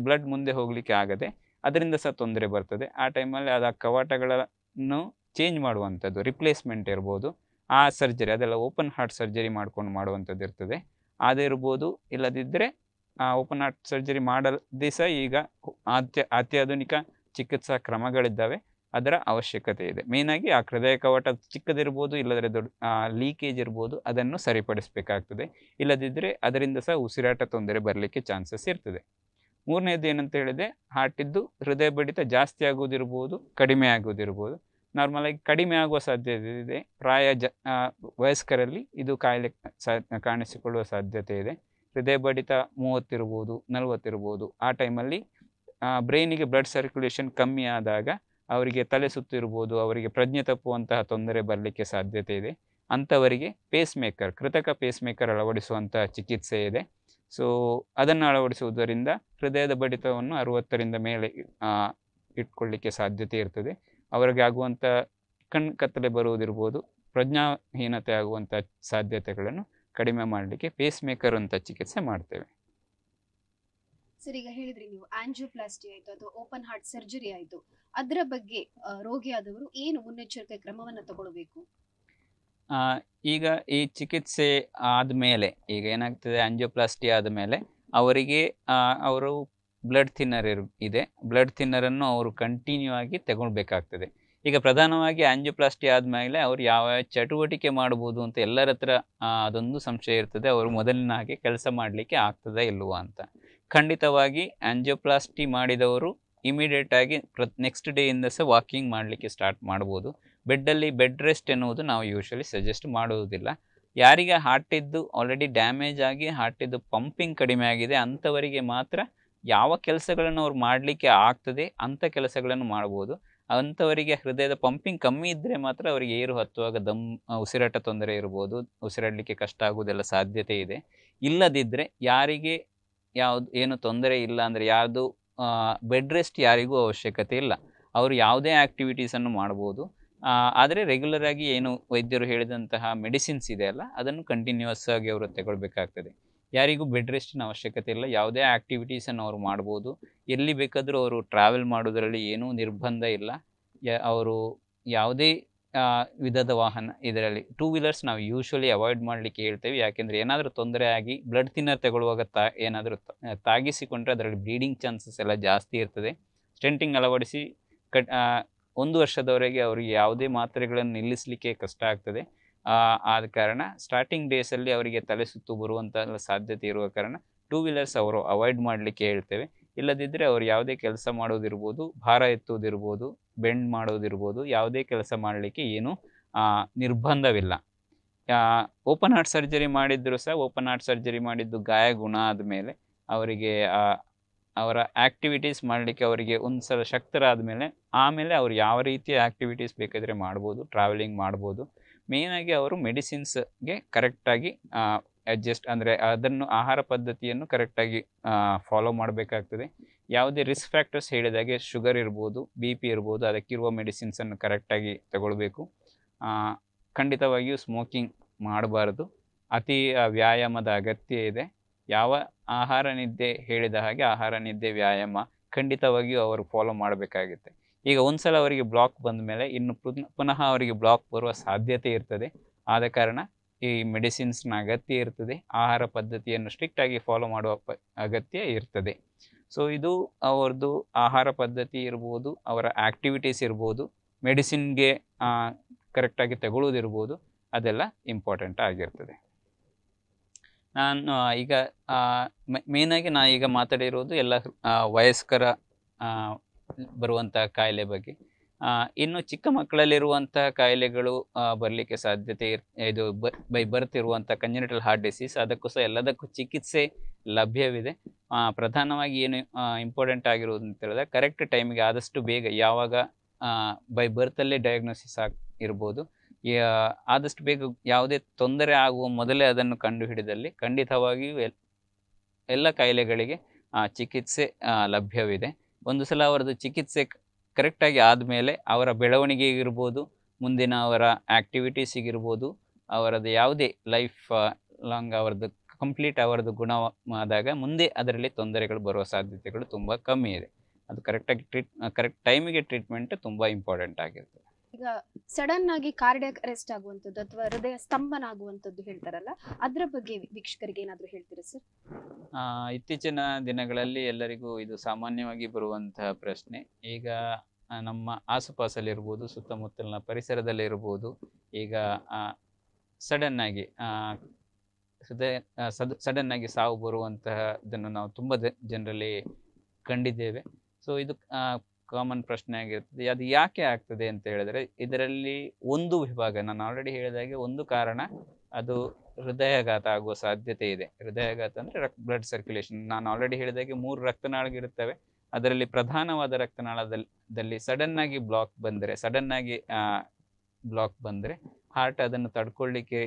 [SPEAKER 2] ಬ್ಲಡ್ ಮುಂದೆ ಹೋಗಲಿಕ್ಕೆ ಆಗದೆ ಅದರಿಂದ ಸಹ ತೊಂದರೆ ಬರ್ತದೆ. ಆ ಟೈಮಲ್ಲಿ ಆ ಕವಾಟಗಳನ್ನು ಚೇಂಜ್ ಮಾಡುವಂಥದ್ದು, ರಿಪ್ಲೇಸ್ಮೆಂಟ್ ಇರ್ಬೋದು, ಆ ಸರ್ಜರಿ ಅದೆಲ್ಲ ಓಪನ್ ಹಾರ್ಟ್ ಸರ್ಜರಿ ಮಾಡುವಂಥದ್ದು ಇರ್ತದೆ, ಅದಿರ್ಬೋದು. ಇಲ್ಲದಿದ್ದರೆ ಓಪನ್ ಹಾರ್ಟ್ ಸರ್ಜರಿ ಮಾಡದೇ ಸಹ ಈಗ ಅತ್ಯಾಧುನಿಕ ಚಿಕಿತ್ಸಾ ಕ್ರಮಗಳಿದ್ದಾವೆ, ಅದರ ಅವಶ್ಯಕತೆ ಇದೆ. ಮೇಯ್ನಾಗಿ ಆ ಹೃದಯ ಕವಾಟ ಚಿಕ್ಕದಿರ್ಬೋದು, ಇಲ್ಲದ್ರೆ ದೊಡ್ಡ ಲೀಕೇಜ್ ಇರ್ಬೋದು, ಅದನ್ನು ಸರಿಪಡಿಸಬೇಕಾಗ್ತದೆ. ಇಲ್ಲದಿದ್ದರೆ ಅದರಿಂದ ಸಹ ಉಸಿರಾಟ ತೊಂದರೆ ಬರಲಿಕ್ಕೆ ಚಾನ್ಸಸ್ ಇರ್ತದೆ. ಮೂರನೇದು ಏನಂತ ಹೇಳಿದೆ, ಹಾರ್ಟಿದ್ದು ಹೃದಯ ಬಡಿತ ಜಾಸ್ತಿ ಆಗೋದಿರ್ಬೋದು, ಕಡಿಮೆ ಆಗೋದಿರ್ಬೋದು. ನಾರ್ಮಲಾಗಿ ಕಡಿಮೆ ಆಗುವ ಸಾಧ್ಯತೆ ಇದೆ. ವಯಸ್ಕರಲ್ಲಿ ಇದು ಕಾಯಿಲೆ ಕಾಣಿಸಿಕೊಳ್ಳುವ ಸಾಧ್ಯತೆ ಇದೆ. ಹೃದಯ ಬಡಿತ 30 ಇರ್ಬೋದು, 40 ಇರ್ಬೋದು. ಆ ಟೈಮಲ್ಲಿ ಬ್ರೈನಿಗೆ ಬ್ಲಡ್ ಸರ್ಕ್ಯುಲೇಷನ್ ಕಮ್ಮಿ ಆದಾಗ ಅವರಿಗೆ ತಲೆ ಸುತ್ತಿರ್ಬೋದು, ಅವರಿಗೆ ಪ್ರಜ್ಞೆ ತಪ್ಪುವಂತಹ ತೊಂದರೆ ಬರಲಿಕ್ಕೆ ಸಾಧ್ಯತೆ ಇದೆ. ಅಂಥವರಿಗೆ ಕೃತಕ ಪೇಸ್ ಮೇಕರ್ ಅಳವಡಿಸುವಂಥ ಚಿಕಿತ್ಸೆ ಇದೆ. ಸೊ ಅದನ್ನು ಅಳವಡಿಸುವುದರಿಂದ ಹೃದಯದ ಬಡಿತವನ್ನು 60ರಿಂದ ಮೇಲೆ ಇಟ್ಕೊಳ್ಳಿಕ್ಕೆ ಸಾಧ್ಯತೆ ಇರ್ತದೆ. ಅವರಿಗೆ ಆಗುವಂಥ ಕತ್ತಲೆ ಬರುವುದಿರ್ಬೋದು, ಪ್ರಜ್ಞಾಹೀನತೆ ಆಗುವಂಥ ಸಾಧ್ಯತೆಗಳನ್ನು ಕಡಿಮೆ ಮಾಡಲಿಕ್ಕೆ ಪೇಸ್ ಮೇಕರ್ ಅಂತ ಚಿಕಿತ್ಸೆ ಮಾಡ್ತೇವೆ.
[SPEAKER 1] ಸರ್, ಈಗ ಹೇಳಿದ್ರಿ ನೀವು ಆಂಜಿಯೋಪ್ಲಾಸ್ಟಿ ಆಯಿತು ಅಥವಾ ಓಪನ್ ಹಾರ್ಟ್ ಸರ್ಜರಿ ಆಯಿತು, ಅದರ ಬಗ್ಗೆ ರೋಗಿಯಾದವರು ಏನು ಮುನ್ನೆಚ್ಚರಿಕೆ ಕ್ರಮವನ್ನು ತಗೊಳ್ಬೇಕು?
[SPEAKER 2] ಈಗ ಈ ಚಿಕಿತ್ಸೆ ಆದಮೇಲೆ ಈಗ ಏನಾಗ್ತದೆ, ಆಂಜಿಯೋಪ್ಲಾಸ್ಟಿ ಆದಮೇಲೆ ಅವರಿಗೆ ಅವರು ಬ್ಲಡ್ ಥಿನ್ನರ್ ಇದೆ, ಬ್ಲಡ್ ಥಿನ್ನರನ್ನು ಅವರು ಕಂಟಿನ್ಯೂ ಆಗಿ ತಗೊಳ್ಬೇಕಾಗ್ತದೆ. ಈಗ ಪ್ರಧಾನವಾಗಿ ಆಂಜಿಯೋಪ್ಲಾಸ್ಟಿ ಆದಮೇಲೆ ಅವರು ಯಾವ ಚಟುವಟಿಕೆ ಮಾಡ್ಬೋದು ಅಂತ ಎಲ್ಲರ ಹತ್ರ ಅದೊಂದು ಸಂಶಯ ಇರ್ತದೆ, ಅವರು ಮೊದಲಿನ ಹಾಗೆ ಕೆಲಸ ಮಾಡಲಿಕ್ಕೆ ಆಗ್ತದಾ ಇಲ್ವಾ ಅಂತ. ಖಂಡಿತವಾಗಿ ಆಂಜಿಯೋಪ್ಲಾಸ್ಟಿ ಮಾಡಿದವರು ಇಮಿಡಿಯೇಟಾಗಿ ನೆಕ್ಸ್ಟ್ ಡೇಯಿಂದ ಸಹ ವಾಕಿಂಗ್ ಮಾಡಲಿಕ್ಕೆ ಸ್ಟಾರ್ಟ್ ಮಾಡ್ಬೋದು. ಬೆಡ್ ರೆಸ್ಟ್ ಎನ್ನುವುದು ನಾವು ಯೂಶ್ವಲಿ ಸಜೆಸ್ಟ್ ಮಾಡುವುದಿಲ್ಲ. ಯಾರಿಗೆ ಹಾರ್ಟಿದ್ದು ಆಲ್ರೆಡಿ ಡ್ಯಾಮೇಜ್ ಆಗಿ ಹಾರ್ಟಿದ್ದು ಪಂಪಿಂಗ್ ಕಡಿಮೆ ಆಗಿದೆ ಅಂಥವರಿಗೆ ಮಾತ್ರ ಯಾವ ಕೆಲಸಗಳನ್ನು ಅವ್ರು ಮಾಡಲಿಕ್ಕೆ ಆಗ್ತದೆ ಅಂಥ ಕೆಲಸಗಳನ್ನು ಮಾಡ್ಬೋದು. ಅಂಥವರಿಗೆ ಹೃದಯದ ಪಂಪಿಂಗ್ ಕಮ್ಮಿ ಇದ್ದರೆ ಮಾತ್ರ ಅವರಿಗೆ ಏರು ಹತ್ತುವಾಗ ಉಸಿರಾಟ ತೊಂದರೆ ಇರ್ಬೋದು, ಉಸಿರಾಡಲಿಕ್ಕೆ ಕಷ್ಟ ಆಗೋದೆಲ್ಲ ಸಾಧ್ಯತೆ ಇದೆ. ಇಲ್ಲದಿದ್ದರೆ ಯಾರಿಗೆ ಏನು ತೊಂದರೆ ಇಲ್ಲ ಅಂದರೆ ಯಾವುದು ಬೆಡ್ ರೆಸ್ಟ್ ಯಾರಿಗೂ ಅವಶ್ಯಕತೆ ಇಲ್ಲ, ಅವರು ಯಾವುದೇ ಆ್ಯಕ್ಟಿವಿಟೀಸನ್ನು ಮಾಡ್ಬೋದು. ಆದರೆ ರೆಗ್ಯುಲರ್ ಆಗಿ ಏನು ವೈದ್ಯರು ಹೇಳಿದಂತಹ ಮೆಡಿಸಿನ್ಸ್ ಇದೆಯಲ್ಲ ಅದನ್ನು ಕಂಟಿನ್ಯೂಸ್ ಆಗಿ ಅವರು ತಗೊಳ್ಬೇಕಾಗ್ತದೆ. ಯಾರಿಗೂ ಬೆಡ್ ರೆಸ್ಟಿನ ಅವಶ್ಯಕತೆ ಇಲ್ಲ, ಯಾವುದೇ ಆ್ಯಕ್ಟಿವಿಟೀಸನ್ನು ಅವರು ಮಾಡ್ಬೋದು. ಎಲ್ಲಿ ಬೇಕಾದರೂ ಅವರು ಟ್ರಾವೆಲ್ ಮಾಡೋದರಲ್ಲಿ ಏನೂ ನಿರ್ಬಂಧ ಇಲ್ಲ. ಅವರು ಯಾವುದೇ ವಿಧದ ವಾಹನ, ಇದರಲ್ಲಿ 2 ವೀಲರ್ಸ್ ನಾವು ಯೂಶ್ವಲಿ ಅವಾಯ್ಡ್ ಮಾಡಲಿಕ್ಕೆ ಹೇಳ್ತೇವೆ. ಯಾಕೆಂದರೆ ಏನಾದರೂ ತೊಂದರೆ ಆಗಿ ಬ್ಲಡ್ ಥಿನ್ನರ್ ತಗೊಳ್ಳುವಾಗ ಏನಾದರೂ ತಾಗಿಸಿಕೊಂಡ್ರೆ ಅದರಲ್ಲಿ ಬ್ಲೀಡಿಂಗ್ ಚಾನ್ಸಸ್ ಎಲ್ಲ ಜಾಸ್ತಿ ಇರ್ತದೆ. ಸ್ಟೆಂಟಿಂಗ್ ಅಳವಡಿಸಿ 1 ವರ್ಷದವರೆಗೆ ಅವರಿಗೆ ಯಾವುದೇ ಮಾತ್ರೆಗಳನ್ನು ನಿಲ್ಲಿಸಲಿಕ್ಕೆ ಕಷ್ಟ ಆಗ್ತದೆ. ಆದ ಕಾರಣ ಸ್ಟಾರ್ಟಿಂಗ್ ಡೇಸಲ್ಲಿ ಅವರಿಗೆ ತಲೆ ಸುತ್ತು ಬರುವಂಥ ಸಾಧ್ಯತೆ ಇರುವ ಕಾರಣ 2 ವೀಲರ್ಸ್ ಅವರು ಅವಾಯ್ಡ್ ಮಾಡಲಿಕ್ಕೆ ಹೇಳ್ತೇವೆ. ಇಲ್ಲದಿದ್ದರೆ ಅವರು ಯಾವುದೇ ಕೆಲಸ ಮಾಡೋದಿರ್ಬೋದು, ಭಾರ ಎತ್ತುವುದಿರ್ಬೋದು, ಬೆಂಡ್ ಮಾಡೋದಿರ್ಬೋದು, ಯಾವುದೇ ಕೆಲಸ ಮಾಡಲಿಕ್ಕೆ ಏನೂ ನಿರ್ಬಂಧವಿಲ್ಲ. ಓಪನ್ ಹಾರ್ಟ್ ಸರ್ಜರಿ ಮಾಡಿದ್ದರೂ ಸಹ ಓಪನ್ ಹಾರ್ಟ್ ಸರ್ಜರಿ ಮಾಡಿದ್ದು ಗಾಯ ಗುಣ ಆದಮೇಲೆ ಅವರಿಗೆ ಅವರ ಆ್ಯಕ್ಟಿವಿಟೀಸ್ ಮಾಡಲಿಕ್ಕೆ ಅವರಿಗೆ ಒಂದು ಸಲ ಶಕ್ತರಾದ ಆಮೇಲೆ ಅವರು ಯಾವ ರೀತಿಯ ಆ್ಯಕ್ಟಿವಿಟೀಸ್ ಬೇಕಾದರೆ ಮಾಡ್ಬೋದು, ಟ್ರಾವೆಲಿಂಗ್ ಮಾಡ್ಬೋದು. ಮೇಯ್ನಾಗಿ ಅವರು ಮೆಡಿಸಿನ್ಸ್ಗೆ ಕರೆಕ್ಟಾಗಿ ಅಡ್ಜಸ್ಟ್ ಅಂದರೆ ಅದನ್ನು ಆಹಾರ ಪದ್ಧತಿಯನ್ನು ಕರೆಕ್ಟಾಗಿ ಫಾಲೋ ಮಾಡಬೇಕಾಗ್ತದೆ. ಯಾವುದೇ ರಿಸ್ಕ್ ಫ್ಯಾಕ್ಟರ್ಸ್ ಹೇಳಿದಾಗೆ ಶುಗರ್ ಇರ್ಬೋದು, BP ಇರ್ಬೋದು, ಅದಕ್ಕಿರುವ ಮೆಡಿಸಿನ್ಸನ್ನು ಕರೆಕ್ಟಾಗಿ ತಗೊಳ್ಬೇಕು. ಖಂಡಿತವಾಗಿಯೂ ಸ್ಮೋಕಿಂಗ್ ಮಾಡಬಾರ್ದು. ಅತಿ ವ್ಯಾಯಾಮದ ಅಗತ್ಯ ಇದೆ. ಯಾವ ಆಹಾರ ನಿದ್ದೆ ಹೇಳಿದ ಹಾಗೆ ಆಹಾರ ನಿದ್ದೆ ವ್ಯಾಯಾಮ ಖಂಡಿತವಾಗಿಯೂ ಅವರು ಫಾಲೋ ಮಾಡಬೇಕಾಗುತ್ತೆ. ಈಗ ಒಂದ್ಸಲ ಅವರಿಗೆ ಬ್ಲಾಕ್ ಬಂದ ಮೇಲೆ ಇನ್ನು ಪುನಃ ಅವರಿಗೆ ಬ್ಲಾಕ್ ಬರುವ ಸಾಧ್ಯತೆ ಇರ್ತದೆ. ಆದ ಕಾರಣ ಈ ಮೆಡಿಸಿನ್ಸ್ನ ಅಗತ್ಯ ಇರ್ತದೆ, ಆಹಾರ ಪದ್ಧತಿಯನ್ನು ಸ್ಟ್ರಿಕ್ಟಾಗಿ ಫಾಲೋ ಮಾಡುವ ಅಗತ್ಯ ಇರ್ತದೆ. ಸೊ ಇದು ಅವ್ರದ್ದು ಆಹಾರ ಪದ್ಧತಿ ಇರ್ಬೋದು, ಅವರ ಆ್ಯಕ್ಟಿವಿಟೀಸ್ ಇರ್ಬೋದು, ಮೆಡಿಸಿನ್ಗೆ ಕರೆಕ್ಟಾಗಿ ತಗೊಳ್ಳೋದಿರ್ಬೋದು, ಅದೆಲ್ಲ ಇಂಪಾರ್ಟೆಂಟ್ ಆಗಿರ್ತದೆ. ನಾನು ಈಗ ಮೇಯ್ನಾಗಿ ನಾನು ಈಗ ಮಾತಾಡಿರೋದು ಎಲ್ಲ ವಯಸ್ಕರ ಬರುವಂಥ ಕಾಯಿಲೆ ಬಗ್ಗೆ. ಇನ್ನು ಚಿಕ್ಕ ಮಕ್ಕಳಲ್ಲಿರುವಂಥ ಕಾಯಿಲೆಗಳು ಬರಲಿಕ್ಕೆ ಸಾಧ್ಯತೆ ಇದು ಬೈ ಬರ್ತ್ ಇರುವಂಥ ಕಂಜನಿಟಲ್ ಹಾರ್ಟ್ ಡಿಸೀಸ್, ಅದಕ್ಕೂ ಸಹ ಎಲ್ಲದಕ್ಕೂ ಚಿಕಿತ್ಸೆ ಲಭ್ಯವಿದೆ. ಪ್ರಧಾನವಾಗಿ ಏನು ಇಂಪಾರ್ಟೆಂಟ್ ಆಗಿರೋದು ಅಂತ ಹೇಳಿದ್ರೆ ಕರೆಕ್ಟ್ ಟೈಮಿಗೆ ಆದಷ್ಟು ಬೇಗ, ಯಾವಾಗ ಬೈ ಬರ್ತಲ್ಲೇ ಡಯಾಗ್ನೋಸಿಸ್ ಇರ್ಬೋದು, ಆದಷ್ಟು ಬೇಗ ಯಾವುದೇ ತೊಂದರೆ ಆಗುವ ಮೊದಲೇ ಅದನ್ನು ಕಂಡುಹಿಡಿದಲ್ಲಿ ಖಂಡಿತವಾಗಿಯೂ ಎಲ್ಲ ಕಾಯಿಲೆಗಳಿಗೆ ಚಿಕಿತ್ಸೆ ಲಭ್ಯವಿದೆ. ಒಂದು ಸಲ ಅವರದ್ದು ಚಿಕಿತ್ಸೆ ಕರೆಕ್ಟಾಗಿ ಆದಮೇಲೆ ಅವರ ಬೆಳವಣಿಗೆಗಿರ್ಬೋದು, ಮುಂದಿನ ಅವರ ಆ್ಯಕ್ಟಿವಿಟೀಸಿಗಿರ್ಬೋದು, ಅವರದ್ದು ಯಾವುದೇ ಲೈಫ್ ಲಾಂಗ್ ಅವರದ್ದು ಕಂಪ್ಲೀಟ್ ಅವರದ್ದು ಗುಣವಾದಾಗ ಮುಂದೆ ಅದರಲ್ಲಿ ತೊಂದರೆಗಳು ಬರುವ ಸಾಧ್ಯತೆಗಳು ತುಂಬ ಕಮ್ಮಿ ಇದೆ. ಅದು ಕರೆಕ್ಟಾಗಿ ಕರೆಕ್ಟ್ ಟೈಮಿಗೆ ಟ್ರೀಟ್ಮೆಂಟ್ ತುಂಬ ಇಂಪಾರ್ಟೆಂಟ್ ಆಗಿರ್ತದೆ.
[SPEAKER 1] ಈಗ ಸಡನ್ ಆಗಿ ಕಾರ್ಡಿಯಾಕ್ ಅರೆಸ್ಟ್ ಆಗುವಂಥದ್ದು ಅಥವಾ ಹೃದಯ ಸ್ತಂಭನ ಆಗುವಂಥದ್ದು ಹೇಳ್ತಾರಲ್ಲ, ಅದರ ಬಗ್ಗೆ ವೀಕ್ಷಕರಿಗೆ ಏನಾದರೂ ಹೇಳ್ತೀರಾ ಸರ್?
[SPEAKER 2] ಇತ್ತೀಚಿನ ದಿನಗಳಲ್ಲಿ ಎಲ್ಲರಿಗೂ ಇದು ಸಾಮಾನ್ಯವಾಗಿ ಬರುವಂತಹ ಪ್ರಶ್ನೆ. ಈಗ ನಮ್ಮ ಆಸುಪಾಸಲ್ಲಿರ್ಬೋದು, ಸುತ್ತಮುತ್ತಲಿನ ಪರಿಸರದಲ್ಲಿರ್ಬೋದು, ಈಗ ಸಡನ್ನಾಗಿ ಸಡನ್ನಾಗಿ ಸಾವು ಬರುವಂತಹದನ್ನು ನಾವು ತುಂಬ ಜನರಲ್ಲಿ ಕಂಡಿದ್ದೇವೆ. ಸೊ ಇದು ಕಾಮನ್ ಪ್ರಶ್ನೆ ಆಗಿರ್ತದೆ. ಅದು ಯಾಕೆ ಆಗ್ತದೆ ಅಂತ ಹೇಳಿದ್ರೆ, ಇದರಲ್ಲಿ ಒಂದು ವಿಭಾಗ, ನಾನು ಆಲ್ರೆಡಿ ಹೇಳಿದಾಗೆ ಒಂದು ಕಾರಣ ಅದು ಹೃದಯಾಘಾತ ಆಗುವ ಸಾಧ್ಯತೆ ಇದೆ. ಹೃದಯಾಘಾತ ಅಂದರೆ ಬ್ಲಡ್ ಸರ್ಕ್ಯುಲೇಷನ್. ನಾನು ಆಲ್ರೆಡಿ ಹೇಳಿದಾಗೆ 3 ರಕ್ತನಾಳಗಳಿರ್ತವೆ. ಅದರಲ್ಲಿ ಪ್ರಧಾನವಾದ ರಕ್ತನಾಳದಲ್ಲಿ ಸಡನ್ನಾಗಿ ಬ್ಲಾಕ್ ಬಂದರೆ ಹಾರ್ಟ್ ಅದನ್ನು ತಡ್ಕೊಳ್ಳಿಕ್ಕೆ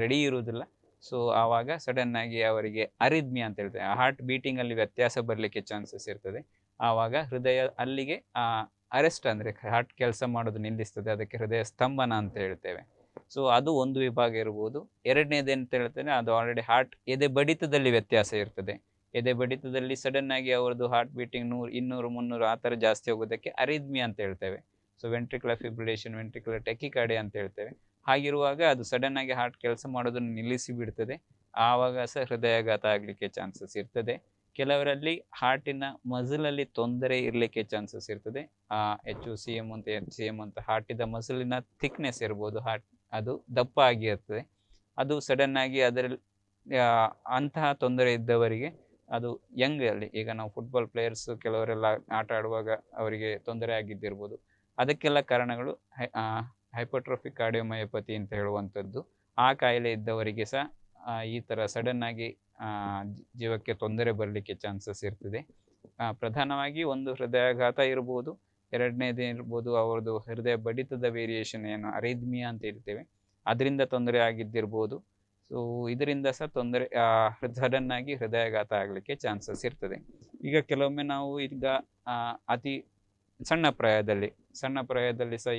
[SPEAKER 2] ರೆಡಿ ಇರುವುದಿಲ್ಲ. ಸೊ ಆವಾಗ ಸಡನ್ನಾಗಿ ಅವರಿಗೆ ಅರಿದ್ಮಿಯಾ ಅಂತ ಹೇಳ್ತೇವೆ, ಹಾರ್ಟ್ ಬೀಟಿಂಗಲ್ಲಿ ವ್ಯತ್ಯಾಸ ಬರಲಿಕ್ಕೆ ಚಾನ್ಸಸ್ ಇರ್ತದೆ. ಆವಾಗ ಹೃದಯ ಅಲ್ಲಿಗೆ ಅರೆಸ್ಟ್, ಅಂದರೆ ಹಾರ್ಟ್ ಕೆಲಸ ಮಾಡೋದು ನಿಲ್ಲಿಸ್ತದೆ. ಅದಕ್ಕೆ ಹೃದಯ ಸ್ತಂಭನ ಅಂತ ಹೇಳ್ತೇವೆ. ಸೊ ಅದು ಒಂದು ವಿಭಾಗ ಇರ್ಬೋದು. ಎರಡನೇದು ಅಂತ ಹೇಳ್ತೇನೆ, ಅದು ಆಲ್ರೆಡಿ ಹಾರ್ಟ್ ಎದೆ ಬಡಿತದಲ್ಲಿ ವ್ಯತ್ಯಾಸ ಇರ್ತದೆ. ಎದೆ ಬಡಿತದಲ್ಲಿ ಸಡನ್ನಾಗಿ ಅವ್ರದ್ದು ಹಾರ್ಟ್ ಬೀಟಿಂಗ್ 100, 200, 300 ಆ ಥರ ಜಾಸ್ತಿ ಹೋಗೋದಕ್ಕೆ ಅರಿದ್ಮಿಯಾ ಅಂತ ಹೇಳ್ತೇವೆ. So ventricular fibrillation, ventricular tachycardia ಅಂತ ಹೇಳ್ತೇವೆ. ಹಾಗಿರುವಾಗ ಅದು ಸಡನ್ನಾಗಿ ಹಾರ್ಟ್ ಕೆಲಸ ಮಾಡೋದನ್ನು ನಿಲ್ಲಿಸಿ ಬಿಡ್ತದೆ. ಆವಾಗ ಸಹ ಹೃದಯಾಘಾತ ಆಗಲಿಕ್ಕೆ ಚಾನ್ಸಸ್ ಇರ್ತದೆ. ಕೆಲವರಲ್ಲಿ ಹಾರ್ಟಿನ ಮಸಲಲ್ಲಿ ತೊಂದರೆ ಇರಲಿಕ್ಕೆ ಚಾನ್ಸಸ್ ಇರ್ತದೆ. HCM ಅಂತ HCM ಅಂತ ಹಾರ್ಟಿದ ಮಸಲಿನ ಥಿಕ್ನೆಸ್ ಇರ್ಬೋದು, ಅದು ದಪ್ಪ ಆಗಿರ್ತದೆ. ಅದು ಸಡನ್ನಾಗಿ ಅದರಲ್ಲಿ ಅಂತಹ ತೊಂದರೆ ಇದ್ದವರಿಗೆ ಅದು ಯಂಗಲ್ಲಿ, ಈಗ ನಾವು ಫುಟ್ಬಾಲ್ ಪ್ಲೇಯರ್ಸ್ ಕೆಲವರೆಲ್ಲ ಆಟ ಆಡುವಾಗ ಅವರಿಗೆ ತೊಂದರೆ ಆಗಿದ್ದಿರ್ಬೋದು. ಅದಕ್ಕೆಲ್ಲ ಕಾರಣಗಳು ಹೈಪರ್ಟ್ರೋಫಿಕ್ ಕಾರ್ಡಿಯೋಮಯೋಪತಿ ಅಂತ ಹೇಳುವಂಥದ್ದು. ಆ ಕಾಯಿಲೆ ಇದ್ದವರಿಗೆ ಸಹ ಈ ಥರ ಸಡನ್ನಾಗಿ ಜೀವಕ್ಕೆ ತೊಂದರೆ ಬರಲಿಕ್ಕೆ ಚಾನ್ಸಸ್ ಇರ್ತದೆ. ಪ್ರಧಾನವಾಗಿ ಒಂದು ಹೃದಯಾಘಾತ ಇರ್ಬೋದು, ಎರಡನೇದು ಇರ್ಬೋದು ಅವ್ರದ್ದು ಹೃದಯ ಬಡಿತದ ವೇರಿಯೇಷನ್, ಏನು ಅರಿದ್ಮಿಯಾ ಅಂತ ಹೇಳ್ತೇವೆ, ಅದರಿಂದ ತೊಂದರೆ ಆಗಿದ್ದಿರ್ಬೋದು. ಸೊ ಇದರಿಂದ ಸಹ ತೊಂದರೆ ಸಡನ್ನಾಗಿ ಹೃದಯಾಘಾತ ಆಗಲಿಕ್ಕೆ ಚಾನ್ಸಸ್ ಇರ್ತದೆ. ಈಗ ಕೆಲವೊಮ್ಮೆ ನಾವು ಈಗ ಅತಿ ಸಣ್ಣ ಪ್ರಾಯದಲ್ಲಿ ಸಹ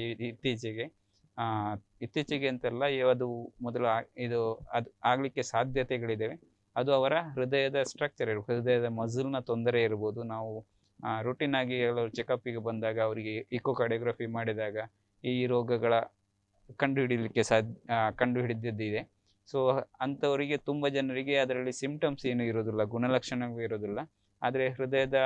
[SPEAKER 2] ಇತ್ತೀಚೆಗೆ ಅಂತೆಲ್ಲ ಅದು ಮೊದಲು ಅದು ಆಗಲಿಕ್ಕೆ ಸಾಧ್ಯತೆಗಳಿದ್ದಾವೆ. ಅದು ಅವರ ಹೃದಯದ ಸ್ಟ್ರಕ್ಚರ್ ಹೃದಯದ ಮಸಲ್ನ ತೊಂದರೆ ಇರ್ಬೋದು. ನಾವು ರೂಟೀನ್ ಆಗಿ ಕೆಲವರು ಚೆಕಪ್ಪಿಗೆ ಬಂದಾಗ ಅವರಿಗೆ ಇಕೋಕಾರ್ಡಿಯೋಗ್ರಫಿ ಮಾಡಿದಾಗ ಈ ರೋಗಗಳ ಕಂಡುಹಿಡಿದಿದೆ. ಸೊ ಅಂಥವರಿಗೆ ತುಂಬ ಜನರಿಗೆ ಅದರಲ್ಲಿ ಸಿಂಪ್ಟಮ್ಸ್ ಏನು ಇರೋದಿಲ್ಲ, ಗುಣಲಕ್ಷಣಗಳು ಇರೋದಿಲ್ಲ. ಆದರೆ ಹೃದಯದ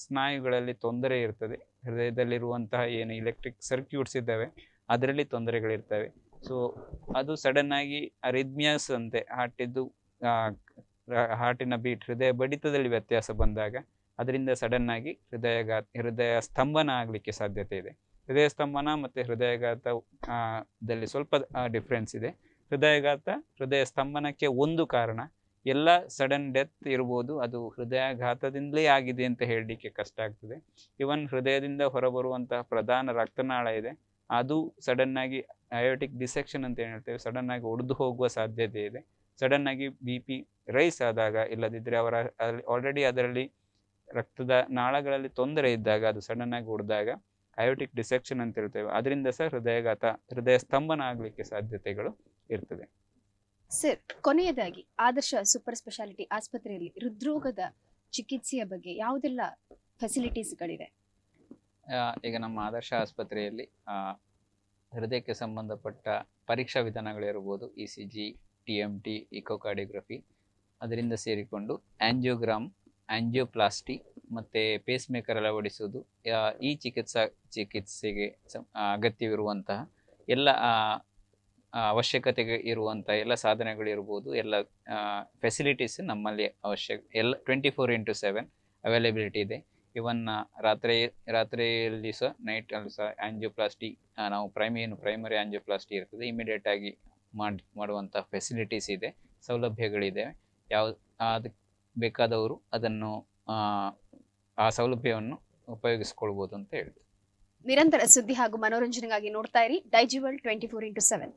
[SPEAKER 2] ಸ್ನಾಯುಗಳಲ್ಲಿ ತೊಂದರೆ ಇರ್ತದೆ. ಹೃದಯದಲ್ಲಿರುವಂತಹ ಏನು ಇಲೆಕ್ಟ್ರಿಕ್ ಸರ್ಕ್ಯೂಟ್ಸ್ ಇದ್ದಾವೆ ಅದರಲ್ಲಿ ತೊಂದರೆಗಳಿರ್ತವೆ. ಸೊ ಅದು ಸಡನ್ನಾಗಿ ಅರಿದ್ಮಿಯಾಸ್ ಅಂತೆ ಹಾರ್ಟಿನ ಬೀಟ್, ಹೃದಯ ಬಡಿತದಲ್ಲಿ ವ್ಯತ್ಯಾಸ ಬಂದಾಗ ಅದರಿಂದ ಸಡನ್ನಾಗಿ ಹೃದಯ ಸ್ತಂಭನ ಆಗಲಿಕ್ಕೆ ಸಾಧ್ಯತೆ ಇದೆ. ಹೃದಯ ಸ್ತಂಭನ ಮತ್ತು ಹೃದಯಾಘಾತದಲ್ಲಿ ಸ್ವಲ್ಪ ಡಿಫ್ರೆನ್ಸ್ ಇದೆ. ಹೃದಯ ಸ್ತಂಭನಕ್ಕೆ ಒಂದು ಕಾರಣ, ಎಲ್ಲ ಸಡನ್ ಡೆತ್ ಇರ್ಬೋದು, ಅದು ಹೃದಯಾಘಾತದಿಂದಲೇ ಆಗಿದೆ ಅಂತ ಹೇಳಲಿಕ್ಕೆ ಕಷ್ಟ ಆಗ್ತದೆ. ಇವನ್ ಹೃದಯದಿಂದ ಹೊರಬರುವಂತಹ ಪ್ರಧಾನ ರಕ್ತನಾಳ ಇದೆ, ಅದು ಸಡನ್ನಾಗಿ ಅಯೋಟಿಕ್ ಡಿಸೆಕ್ಷನ್ ಅಂತ ಏನು ಹೇಳ್ತೇವೆ, ಸಡನ್ನಾಗಿ ಒಡೆದು ಹೋಗುವ ಸಾಧ್ಯತೆ ಇದೆ. ಸಡನ್ನಾಗಿ BP ರೈಸ್ ಆದಾಗ, ಇಲ್ಲದಿದ್ದರೆ ಅವರ ಆಲ್ರೆಡಿ ಅದರಲ್ಲಿ ರಕ್ತದ ನಾಳಗಳಲ್ಲಿ ತೊಂದರೆ ಇದ್ದಾಗ ಅದು ಸಡನ್ನಾಗಿ ಒಡೆದಾಗ ಅಯೋಟಿಕ್ ಡಿಸೆಕ್ಷನ್ ಅಂತ ಹೇಳ್ತೇವೆ. ಅದರಿಂದ ಸಹ ಹೃದಯ ಸ್ತಂಭನ ಆಗಲಿಕ್ಕೆ ಸಾಧ್ಯತೆಗಳು ಇರ್ತದೆ.
[SPEAKER 1] ಸರ್, ಕೊನೆಯದಾಗಿ ಆದರ್ಶ ಸೂಪರ್ ಸ್ಪೆಷಾಲಿಟಿ ಆಸ್ಪತ್ರೆಯಲ್ಲಿ ಹೃದ್ರೋಗದ ಚಿಕಿತ್ಸೆಯ ಬಗ್ಗೆ ಯಾವುದೆಲ್ಲ ಫೆಸಿಲಿಟೀಸ್ಗಳಿವೆ?
[SPEAKER 2] ಈಗ ನಮ್ಮ ಆದರ್ಶ ಆಸ್ಪತ್ರೆಯಲ್ಲಿ ಹೃದಯಕ್ಕೆ ಸಂಬಂಧಪಟ್ಟ ಪರೀಕ್ಷಾ ವಿಧಾನಗಳಿರ್ಬೋದು, ECG, TMT, ಇಕೋಕಾರ್ಡಿಯೋಗ್ರಫಿ, ಅದರಿಂದ ಸೇರಿಕೊಂಡು ಆಂಜಿಯೋಗ್ರಾಮ್, ಆಂಜಿಯೋಪ್ಲಾಸ್ಟಿ ಮತ್ತು ಪೇಸ್ ಮೇಕರ್ ಅಳವಡಿಸುವುದು, ಈ ಚಿಕಿತ್ಸೆಗೆ ಅಗತ್ಯವಿರುವಂತಹ ಎಲ್ಲ ಅವಶ್ಯಕತೆಗೆ ಇರುವಂಥ ಎಲ್ಲ ಸಾಧನಗಳಿರ್ಬೋದು, ಎಲ್ಲ ಫೆಸಿಲಿಟೀಸ್ ನಮ್ಮಲ್ಲಿ ಎಲ್ಲ 24/7 ಅವೈಲೇಬಿಲಿಟಿ ಇದೆ. ಇವನ್ ರಾತ್ರಿಯಲ್ಲಿ ಸಹ ನೈಟಲ್ಲಿ ಸಹ ಆಂಜಿಯೋಪ್ಲಾಸ್ಟಿ ನಾವು ಪ್ರೈಮರಿ ಆಂಜಿಯೋಪ್ಲಾಸ್ಟಿ ಇರ್ತದೆ, ಇಮಿಡಿಯೇಟ್ ಆಗಿ ಮಾಡುವಂಥ ಫೆಸಿಲಿಟೀಸ್ ಇದೆ, ಸೌಲಭ್ಯಗಳಿದೆ. ಅದಕ್ಕೆ ಬೇಕಾದವರು ಅದನ್ನು ಆ ಸೌಲಭ್ಯವನ್ನು ಉಪಯೋಗಿಸ್ಕೊಳ್ಬೋದು ಅಂತ ಹೇಳ್ತೀವಿ.
[SPEAKER 1] ನಿರಂತರ ಸುದ್ದಿ ಹಾಗೂ ಮನೋರಂಜನೆಗಾಗಿ ನೋಡ್ತಾ ಇರಿ ಡೈಜಿವರ್ಲ್ಡ್ 24/7.